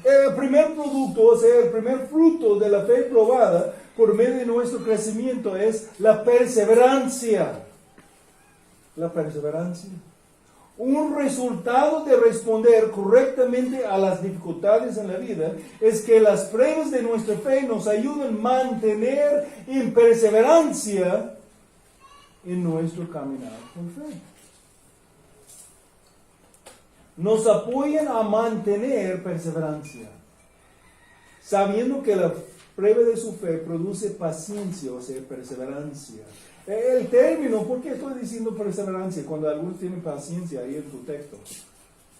El primer producto, o sea, el primer fruto de la fe probada por medio de nuestro crecimiento es la perseverancia. La perseverancia. Un resultado de responder correctamente a las dificultades en la vida es que las pruebas de nuestra fe nos ayudan a mantener en perseverancia en nuestro caminar con fe. Nos apoyan a mantener perseverancia, sabiendo que la prueba de su fe produce paciencia, o sea, perseverancia. El término, ¿por qué estoy diciendo perseverancia cuando algunos tienen paciencia ahí en tu texto?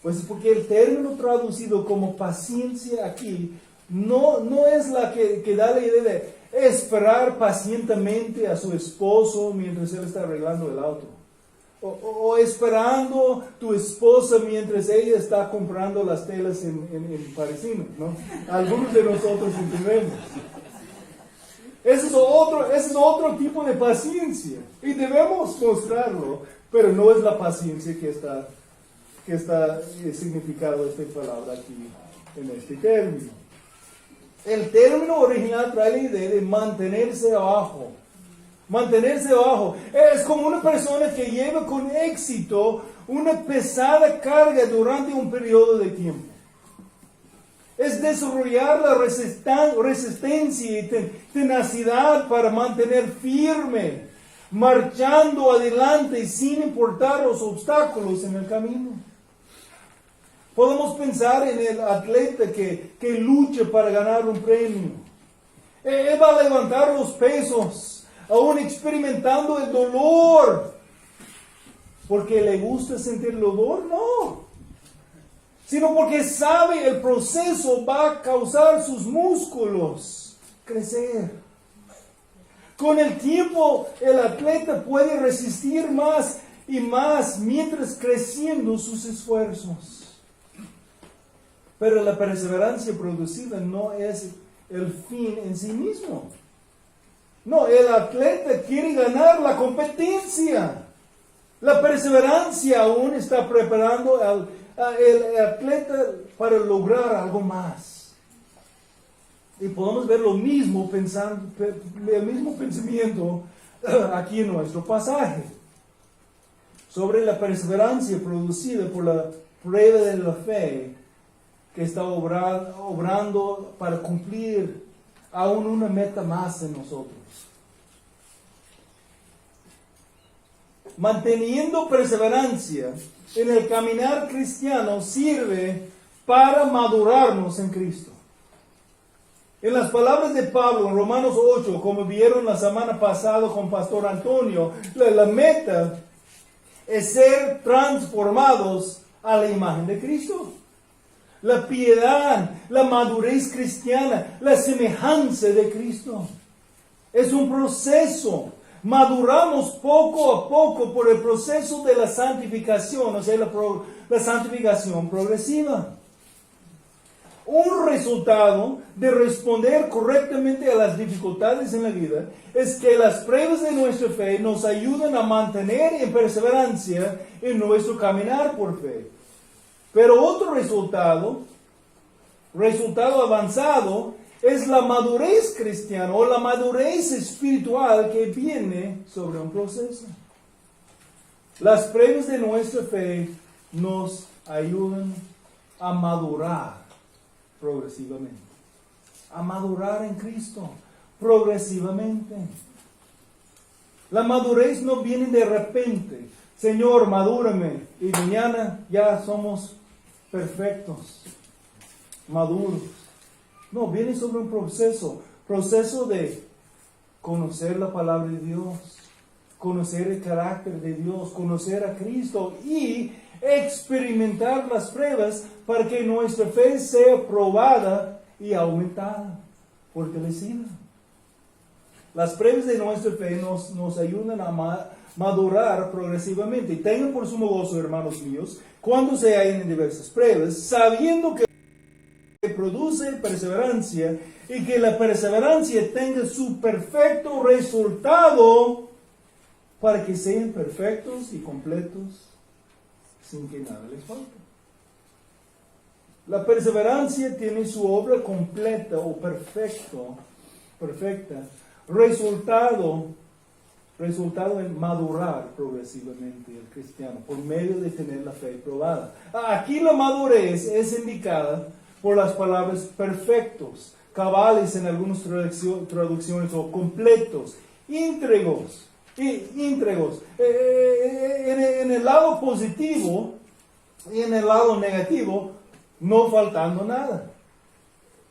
Pues porque el término traducido como paciencia aquí no es la que da la idea de esperar pacientemente a su esposo mientras él está arreglando el auto. O esperando tu esposa mientras ella está comprando las telas en Parisino, ¿no? Algunos de nosotros entendemos. Ese es otro tipo de paciencia. Y debemos mostrarlo, pero no es la paciencia que está significado esta palabra aquí en este término. El término original trae la idea de mantenerse abajo. Mantenerse abajo. Es como una persona que lleva con éxito una pesada carga durante un periodo de tiempo. Es desarrollar la resistencia y tenacidad para mantener firme, marchando adelante sin importar los obstáculos en el camino. Podemos pensar en el atleta que lucha para ganar un premio. Él va a levantar los pesos, aún experimentando el dolor. ¿Porque le gusta sentir el dolor? No. Sino porque sabe el proceso va a causar sus músculos crecer. Con el tiempo, el atleta puede resistir más y más mientras creciendo sus esfuerzos. Pero la perseverancia producida no es el fin en sí mismo. No, el atleta quiere ganar la competencia. La perseverancia aún está preparando al atleta para lograr algo más. Y podemos ver lo mismo el mismo pensamiento aquí en nuestro pasaje. Sobre la perseverancia producida por la prueba de la fe que está obrando para cumplir aún una meta más en nosotros. Manteniendo perseverancia en el caminar cristiano sirve para madurarnos en Cristo. En las palabras de Pablo en Romanos 8, como vieron la semana pasada con Pastor Antonio, la meta es ser transformados a la imagen de Cristo. La piedad, la madurez cristiana, la semejanza de Cristo. Es un proceso. Maduramos poco a poco por el proceso de la santificación, o sea, la santificación progresiva. Un resultado de responder correctamente a las dificultades en la vida es que las pruebas de nuestra fe nos ayudan a mantener en perseverancia en nuestro caminar por fe. Pero otro resultado avanzado, es la madurez cristiana o la madurez espiritual que viene sobre un proceso. Las pruebas de nuestra fe nos ayudan a madurar progresivamente. A madurar en Cristo progresivamente. La madurez no viene de repente. Señor, madúrame. Y mañana ya somos perfectos, maduros. No, viene sobre un proceso de conocer la palabra de Dios, conocer el carácter de Dios, conocer a Cristo y experimentar las pruebas para que nuestra fe sea probada y aumentada, fortalecida. Las pruebas de nuestra fe nos ayudan a madurar progresivamente. Y tengan por sumo gozo, hermanos míos, cuando se hallen en diversas pruebas, sabiendo que produce perseverancia y que la perseverancia tenga su perfecto resultado para que sean perfectos y completos sin que nada les falte. La perseverancia tiene su obra completa o perfecta, resultado en madurar progresivamente el cristiano por medio de tener la fe probada. Aquí la madurez es indicada por las palabras perfectos, cabales en algunas traducciones, o completos, íntegros. En el lado positivo y en el lado negativo, no faltando nada.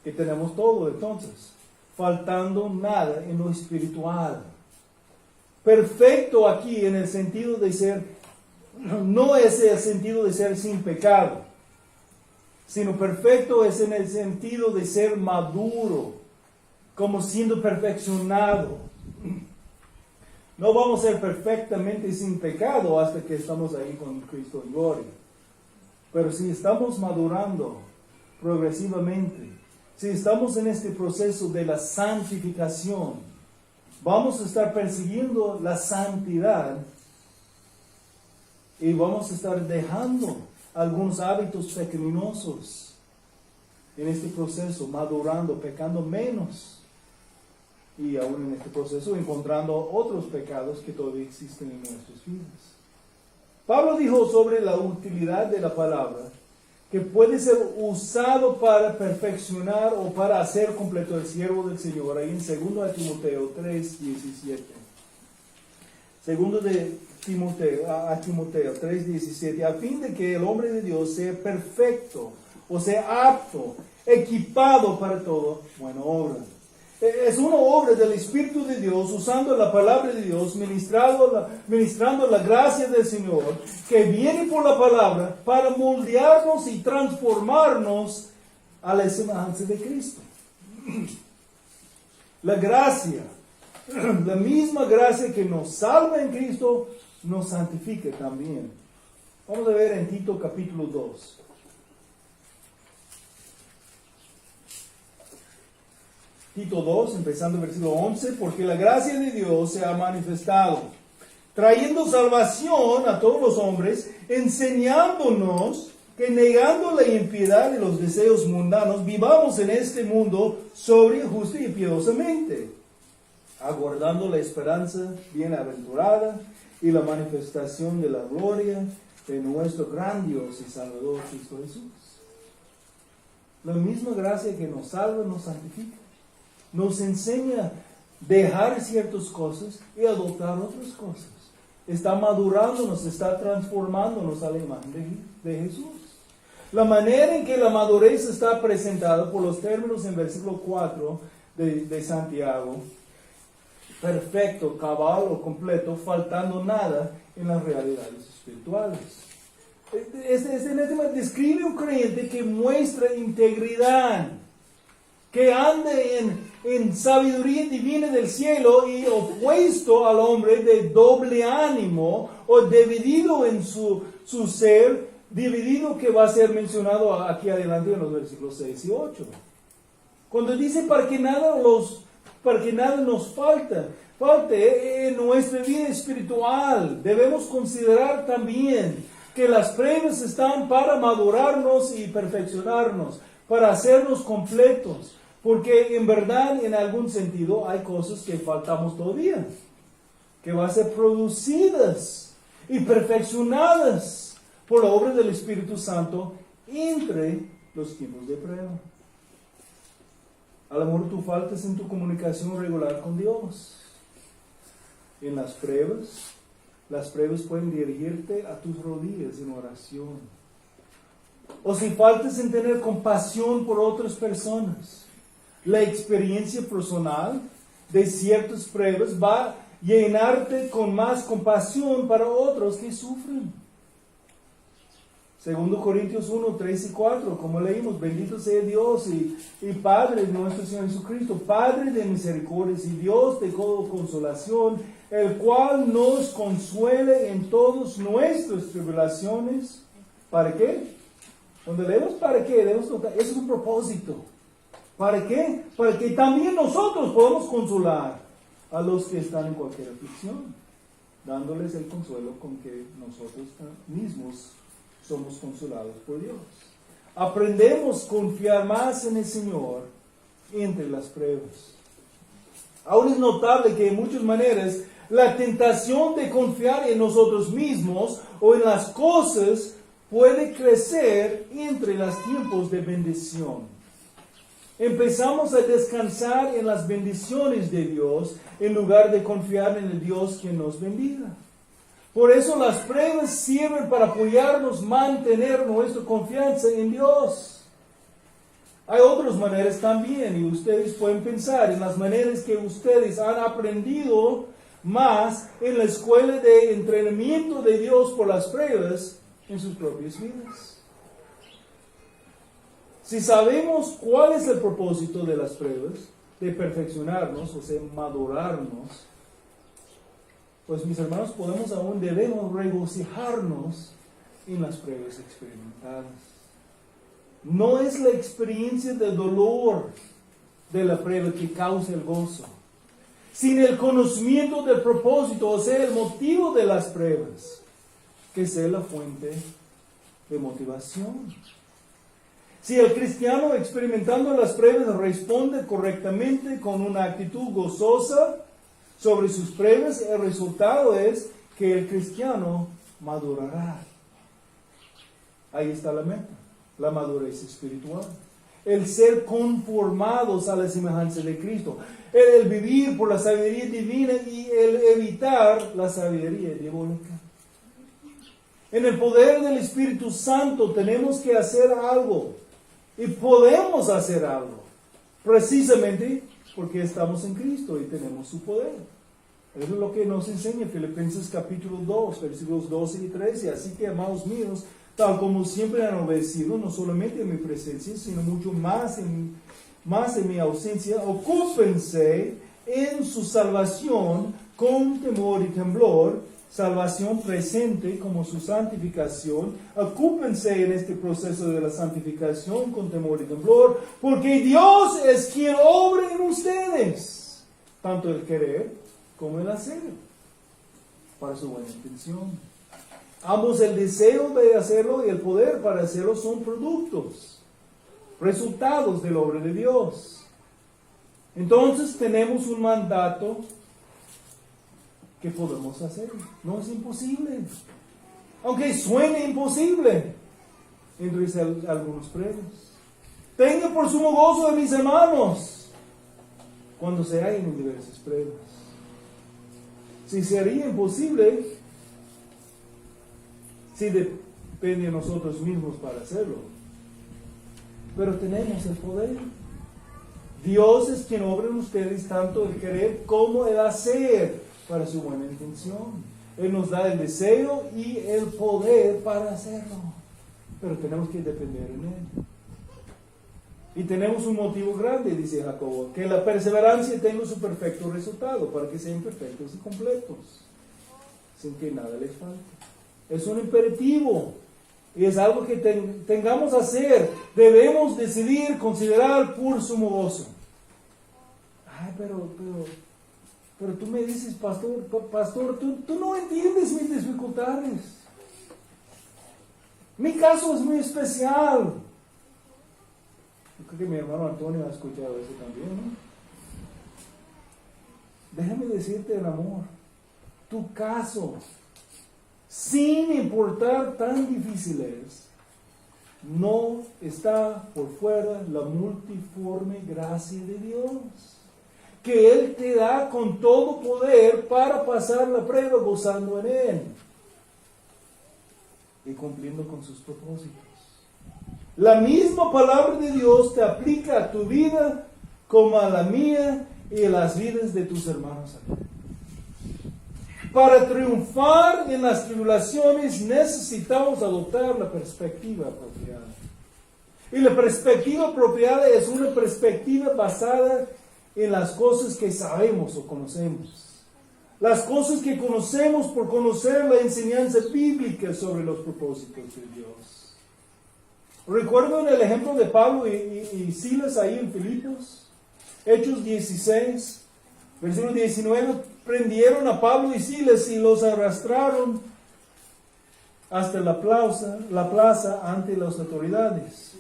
Que tenemos todo entonces. Faltando nada en lo espiritual. Perfecto aquí en el sentido de ser, no es el sentido de ser sin pecado, sino perfecto es en el sentido de ser maduro, como siendo perfeccionado. No vamos a ser perfectamente sin pecado hasta que estamos ahí con Cristo en gloria. Pero si estamos madurando progresivamente, si estamos en este proceso de la santificación, vamos a estar persiguiendo la santidad y vamos a estar dejando algunos hábitos pecaminosos en este proceso, madurando, pecando menos. Y aún en este proceso encontrando otros pecados que todavía existen en nuestras vidas. Pablo dijo sobre la utilidad de la palabra, que puede ser usado para perfeccionar o para hacer completo el siervo del Señor, ahí en 2 Timoteo 3:17. 2 de Timoteo, a Timoteo 3:17, a fin de que el hombre de Dios sea perfecto, o sea apto, equipado para todo buena obra. Es una obra del Espíritu de Dios, usando la palabra de Dios, ministrando la gracia del Señor, que viene por la palabra para moldearnos y transformarnos a la semejanza de Cristo. La gracia, la misma gracia que nos salva en Cristo, nos santifica también. Vamos a ver en Tito capítulo 2. Tito 2, empezando el versículo 11, porque la gracia de Dios se ha manifestado, trayendo salvación a todos los hombres, enseñándonos que negando la impiedad y los deseos mundanos, vivamos en este mundo sobria, justa y piadosamente, aguardando la esperanza bienaventurada y la manifestación de la gloria de nuestro gran Dios y Salvador Cristo Jesús. La misma gracia que nos salva, nos santifica. Nos enseña a dejar ciertas cosas y adoptar otras cosas. Está madurándonos, está transformándonos a la imagen de Jesús. La manera en que la madurez está presentada por los términos en versículo 4 de Santiago, perfecto, cabal o completo, faltando nada en las realidades espirituales. Describe un creyente que muestra integridad, que ande en sabiduría divina del cielo y opuesto al hombre de doble ánimo o dividido en su ser, dividido que va a ser mencionado aquí adelante en los versículos 6 y 8. Cuando dice para que nada nos falte en nuestra vida espiritual, debemos considerar también que las pruebas están para madurarnos y perfeccionarnos, para hacernos completos. Porque en verdad, en algún sentido, hay cosas que faltamos todavía, que van a ser producidas y perfeccionadas por la obra del Espíritu Santo entre los tiempos de prueba. A lo mejor tú faltas en tu comunicación regular con Dios. En las pruebas pueden dirigirte a tus rodillas en oración. O si faltas en tener compasión por otras personas. La experiencia personal de ciertas pruebas va a llenarte con más compasión para otros que sufren. 2 Corintios 1, 3 y 4, como leímos, bendito sea Dios y Padre de nuestro Señor Jesucristo, Padre de misericordias y Dios de toda consolación, el cual nos consuele en todas nuestras tribulaciones. ¿Para qué? Cuando leemos para qué, debemos notar, eso es un propósito. ¿Para qué? Para que también nosotros podamos consolar a los que están en cualquier aflicción, dándoles el consuelo con que nosotros mismos somos consolados por Dios. Aprendemos a confiar más en el Señor entre las pruebas. Aún es notable que en muchas maneras la tentación de confiar en nosotros mismos o en las cosas puede crecer entre los tiempos de bendición. Empezamos a descansar en las bendiciones de Dios en lugar de confiar en el Dios que nos bendiga. Por eso las pruebas sirven para apoyarnos, mantener nuestra confianza en Dios. Hay otras maneras también, y ustedes pueden pensar en las maneras que ustedes han aprendido más en la escuela de entrenamiento de Dios por las pruebas en sus propias vidas. Si sabemos cuál es el propósito de las pruebas, de perfeccionarnos, o sea, madurarnos, pues mis hermanos, debemos regocijarnos en las pruebas experimentadas. No es la experiencia del dolor de la prueba que causa el gozo, sino el conocimiento del propósito, o sea, el motivo de las pruebas, que sea la fuente de motivación. Si el cristiano experimentando las pruebas responde correctamente con una actitud gozosa sobre sus pruebas, el resultado es que el cristiano madurará. Ahí está la meta, la madurez espiritual. El ser conformados a la semejanza de Cristo. El vivir por la sabiduría divina y el evitar la sabiduría diabólica. En el poder del Espíritu Santo tenemos que hacer algo. Y podemos hacer algo. Precisamente porque estamos en Cristo y tenemos su poder. Eso es lo que nos enseña Filipenses capítulo 2, versículos 12 y 13. Así que, amados míos, tal como siempre han obedecido, no solamente en mi presencia, sino mucho más en mi ausencia, ocúpense en su salvación con temor y temblor, salvación presente como su santificación. Ocúpense en este proceso de la santificación con temor y temblor, porque Dios es quien obra en ustedes, tanto el querer como el hacer, para su buena intención. Ambos, el deseo de hacerlo y el poder para hacerlo, son productos, resultados de la obra de Dios. Entonces tenemos un mandato que podemos hacer. No es imposible. Aunque suene imposible, entre algunos pruebas. Tenga por sumo gozo de mis hermanos cuando se hallen en diversas pruebas. Si sería imposible, si depende de nosotros mismos para hacerlo. Pero tenemos el poder. Dios es quien obra en ustedes tanto el querer como el hacer para su buena intención. Él nos da el deseo y el poder para hacerlo. Pero tenemos que depender en Él. Y tenemos un motivo grande, dice Jacobo, que la perseverancia tenga su perfecto resultado, para que sean perfectos y completos, sin que nada les falte. Es un imperativo. Y es algo que tengamos que hacer. Debemos decidir, considerar por sumo gozo. Ay, pero tú me dices, pastor, tú no entiendes mis dificultades. Mi caso es muy especial. Yo creo que mi hermano Antonio ha escuchado eso también, ¿no? Déjame decirte el amor. Tu caso, sin importar tan difícil es, no está por fuera la multiforme gracia de Dios, que Él te da con todo poder para pasar la prueba gozando en Él y cumpliendo con sus propósitos. La misma palabra de Dios te aplica a tu vida como a la mía y a las vidas de tus hermanos aquí. Para triunfar en las tribulaciones necesitamos adoptar la perspectiva apropiada. Y la perspectiva apropiada es una perspectiva basada en las cosas que sabemos o conocemos. Las cosas que conocemos por conocer la enseñanza bíblica sobre los propósitos de Dios. ¿Recuerdan el ejemplo de Pablo y Silas ahí en Filipos? Hechos 16, versículo 19. Prendieron a Pablo y Silas y los arrastraron hasta la plaza ante las autoridades.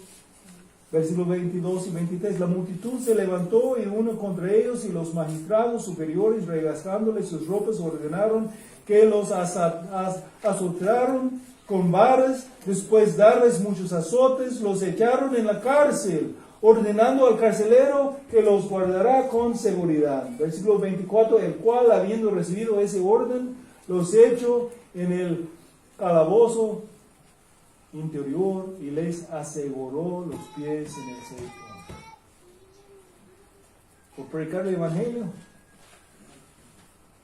Versículos 22 y 23. La multitud se levantó y uno contra ellos, y los magistrados superiores, regastándoles sus ropas, ordenaron que los azotaran con varas. Después darles muchos azotes, los echaron en la cárcel, ordenando al carcelero que los guardará con seguridad. Versículo 24, el cual, habiendo recibido ese orden, los echó en el calabozo interior y les aseguró los pies en el cepo. Por predicar el evangelio,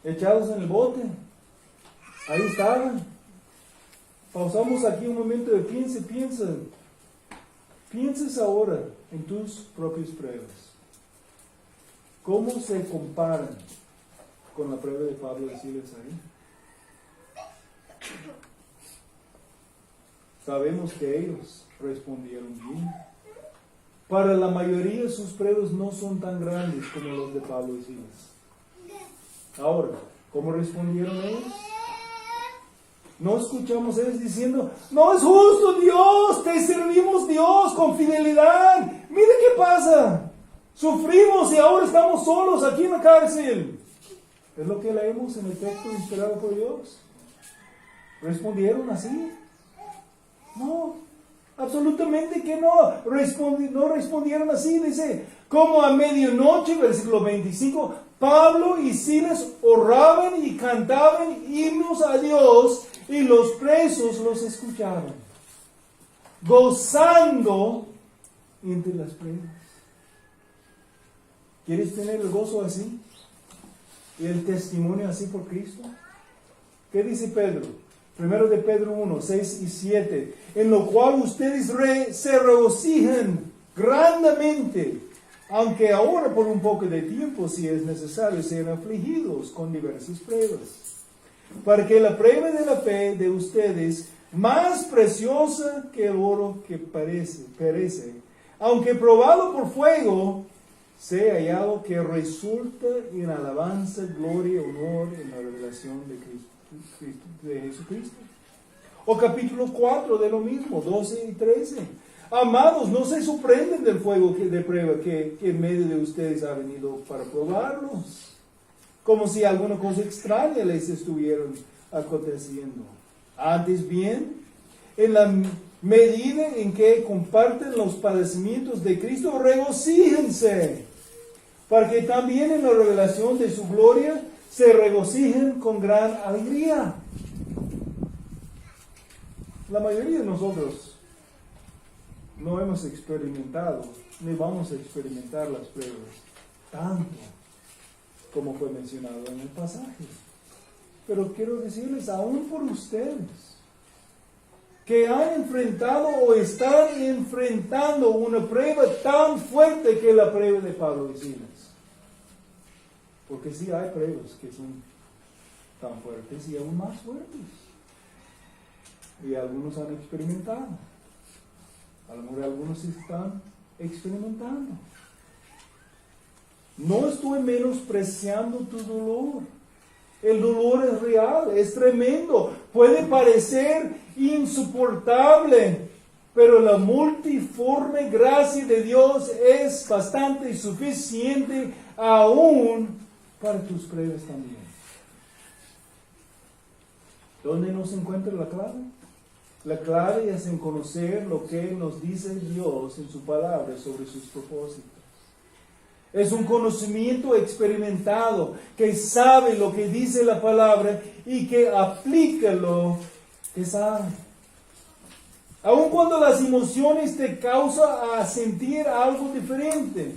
echados en el bote, ahí estaban. Pausamos aquí un momento de pienses ahora en tus propias pruebas. ¿Cómo se comparan con la prueba de Pablo y Silas ahí? Sabemos que ellos respondieron bien. Para la mayoría sus pruebas no son tan grandes como los de Pablo y Silas. Ahora, ¿cómo respondieron ellos? No escuchamos a ellos diciendo, no es justo Dios, te servimos Dios con fidelidad. Mira qué pasa. Sufrimos y ahora estamos solos aquí en la cárcel. Es lo que leemos en el texto inspirado por Dios. ¿Respondieron así? No, absolutamente que no. No respondieron así. Dice, como a medianoche, versículo 25, Pablo y Silas oraban y cantaban himnos a Dios y los presos los escuchaban, gozando entre las pruebas. ¿Quieres tener el gozo así? ¿Y el testimonio así por Cristo? ¿Qué dice Pedro? Primero de Pedro 1, 6 y 7. En lo cual ustedes se regocijan grandemente, aunque ahora por un poco de tiempo, si es necesario, sean afligidos con diversas pruebas. Para que la prueba de la fe de ustedes, más preciosa que el oro que perece, aunque probado por fuego, sea hallado que resulta en alabanza, gloria, honor en la revelación de Jesucristo. O capítulo 4 de lo mismo, 12 y 13. Amados, no se sorprenden del fuego de prueba que en medio de ustedes ha venido para probarlos, como si alguna cosa extraña les estuviera aconteciendo. Antes bien, en la medida en que comparten los padecimientos de Cristo, regocíjense, para que también en la revelación de su gloria se regocijen con gran alegría. La mayoría de nosotros no hemos experimentado, ni vamos a experimentar las pruebas tanto como fue mencionado en el pasaje. Pero quiero decirles, aún por ustedes, que han enfrentado o están enfrentando una prueba tan fuerte que la prueba de Pablo y Silas. Porque sí hay pruebas que son tan fuertes y aún más fuertes. Y algunos han experimentado. A lo mejor algunos están experimentando. No estoy menospreciando tu dolor. El dolor es real, es tremendo. Puede parecer insoportable, pero la multiforme gracia de Dios es bastante suficiente aún para tus pruebas también. ¿Dónde nos encuentra la clave? La clave es en conocer lo que nos dice Dios en su palabra sobre sus propósitos. Es un conocimiento experimentado que sabe lo que dice la palabra y que aplica lo que sabe. Aun cuando las emociones te causan a sentir algo diferente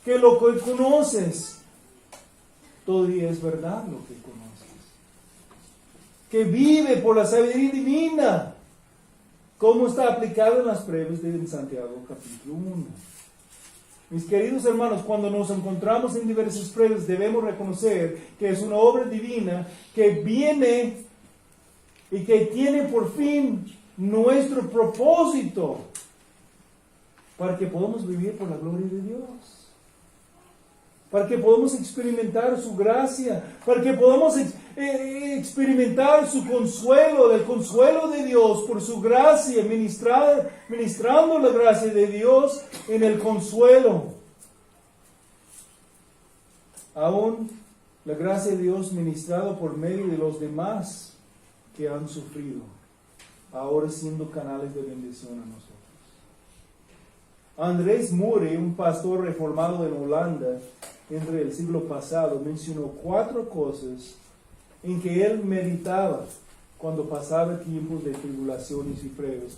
que lo que conoces, todavía es verdad lo que conoces. Que vive por la sabiduría divina, como está aplicado en las pruebas de Santiago capítulo 1. Mis queridos hermanos, cuando nos encontramos en diversas pruebas, debemos reconocer que es una obra divina que viene y que tiene por fin nuestro propósito para que podamos vivir por la gloria de Dios, para que podamos experimentar su gracia, para que podamos experimentar su consuelo, el consuelo de Dios por su gracia, ministrando la gracia de Dios en el consuelo. Aún la gracia de Dios ministrada por medio de los demás que han sufrido, ahora siendo canales de bendición a nosotros. Andrés Mure, un pastor reformado en Holanda entre el siglo pasado, mencionó 4 cosas en que él meditaba cuando pasaba tiempos de tribulaciones y pruebas,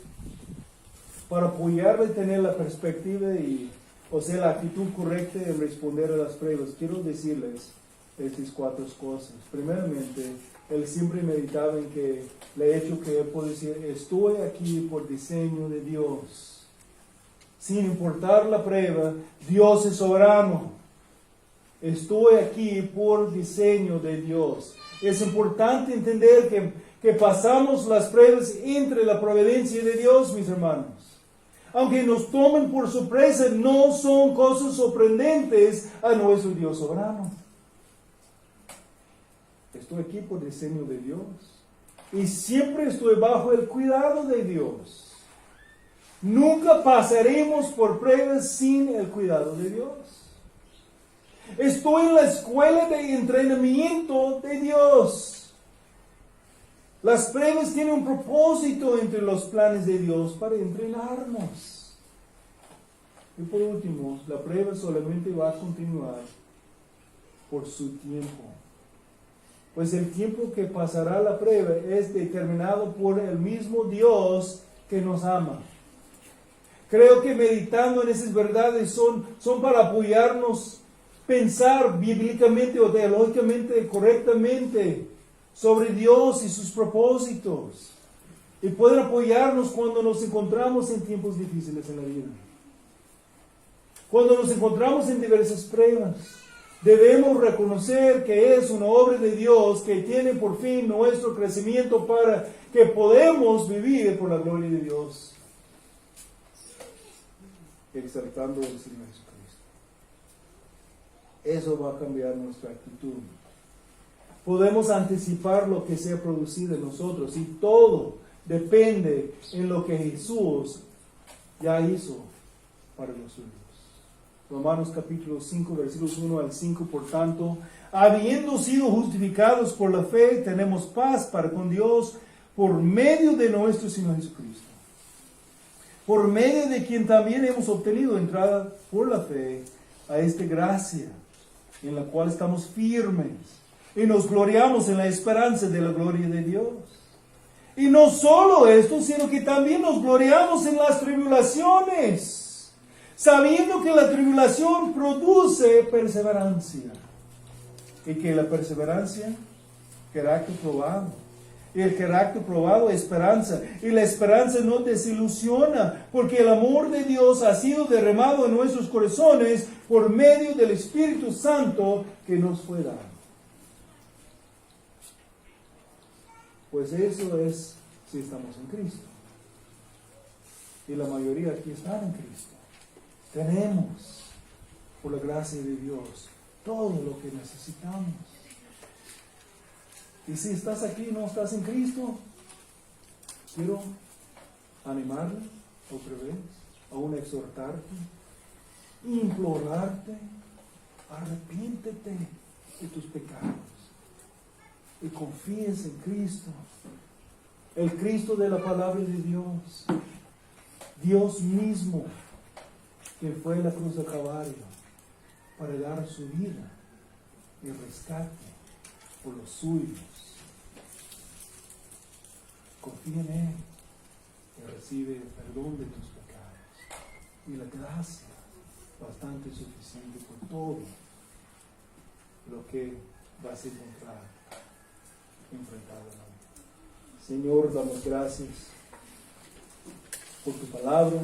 para apoyarle a tener la perspectiva la actitud correcta en responder a las pruebas. Quiero decirles estas 4 cosas. Primeramente, él siempre meditaba en que el hecho que él puede decir, estoy aquí por diseño de Dios. Sin importar la prueba, Dios es soberano. Estoy aquí por diseño de Dios. Es importante entender que pasamos las pruebas entre la providencia de Dios, mis hermanos. Aunque nos tomen por sorpresa, no son cosas sorprendentes a nuestro Dios soberano. Estoy aquí por diseño de Dios. y siempre estoy bajo el cuidado de Dios. Nunca pasaremos por pruebas sin el cuidado de Dios. Estoy en la escuela de entrenamiento de Dios. Las pruebas tienen un propósito entre los planes de Dios para entrenarnos. Y por último, la prueba solamente va a continuar por su tiempo. Pues el tiempo que pasará la prueba es determinado por el mismo Dios que nos ama. Creo que meditando en esas verdades son para apoyarnos, pensar bíblicamente o teológicamente correctamente sobre Dios y sus propósitos. Y pueden apoyarnos cuando nos encontramos en tiempos difíciles en la vida. Cuando nos encontramos en diversas pruebas. Debemos reconocer que es una obra de Dios que tiene por fin nuestro crecimiento para que podamos vivir por la gloria de Dios, exaltando el Señor Jesucristo. Eso va a cambiar nuestra actitud. Podemos anticipar lo que sea producido en nosotros y todo depende en lo que Jesús ya hizo para los suyos. Romanos capítulo 5, versículos 1 al 5, por tanto, habiendo sido justificados por la fe, tenemos paz para con Dios por medio de nuestro Señor Jesucristo, por medio de quien también hemos obtenido entrada por la fe a esta gracia, en la cual estamos firmes y nos gloriamos en la esperanza de la gloria de Dios. Y no solo esto, sino que también nos gloriamos en las tribulaciones, sabiendo que la tribulación produce perseverancia, y que la perseverancia, carácter probado, y el carácter probado, esperanza, y la esperanza no desilusiona, porque el amor de Dios ha sido derramado en nuestros corazones por medio del Espíritu Santo que nos fue dado. Pues eso es si estamos en Cristo, y la mayoría aquí están en Cristo. Tenemos, por la gracia de Dios, todo lo que necesitamos. Y si estás aquí y no estás en Cristo, quiero animarle, otra vez, aún exhortarte, implorarte, arrepiéntete de tus pecados y confíes en Cristo, el Cristo de la palabra de Dios, Dios mismo, que fue a la cruz de Calvario para dar su vida y rescate por los suyos. Confía en Él y recibe el perdón de tus pecados y la gracia bastante suficiente por todo lo que vas a encontrar enfrentado a la vida. Señor, damos gracias por tu palabra.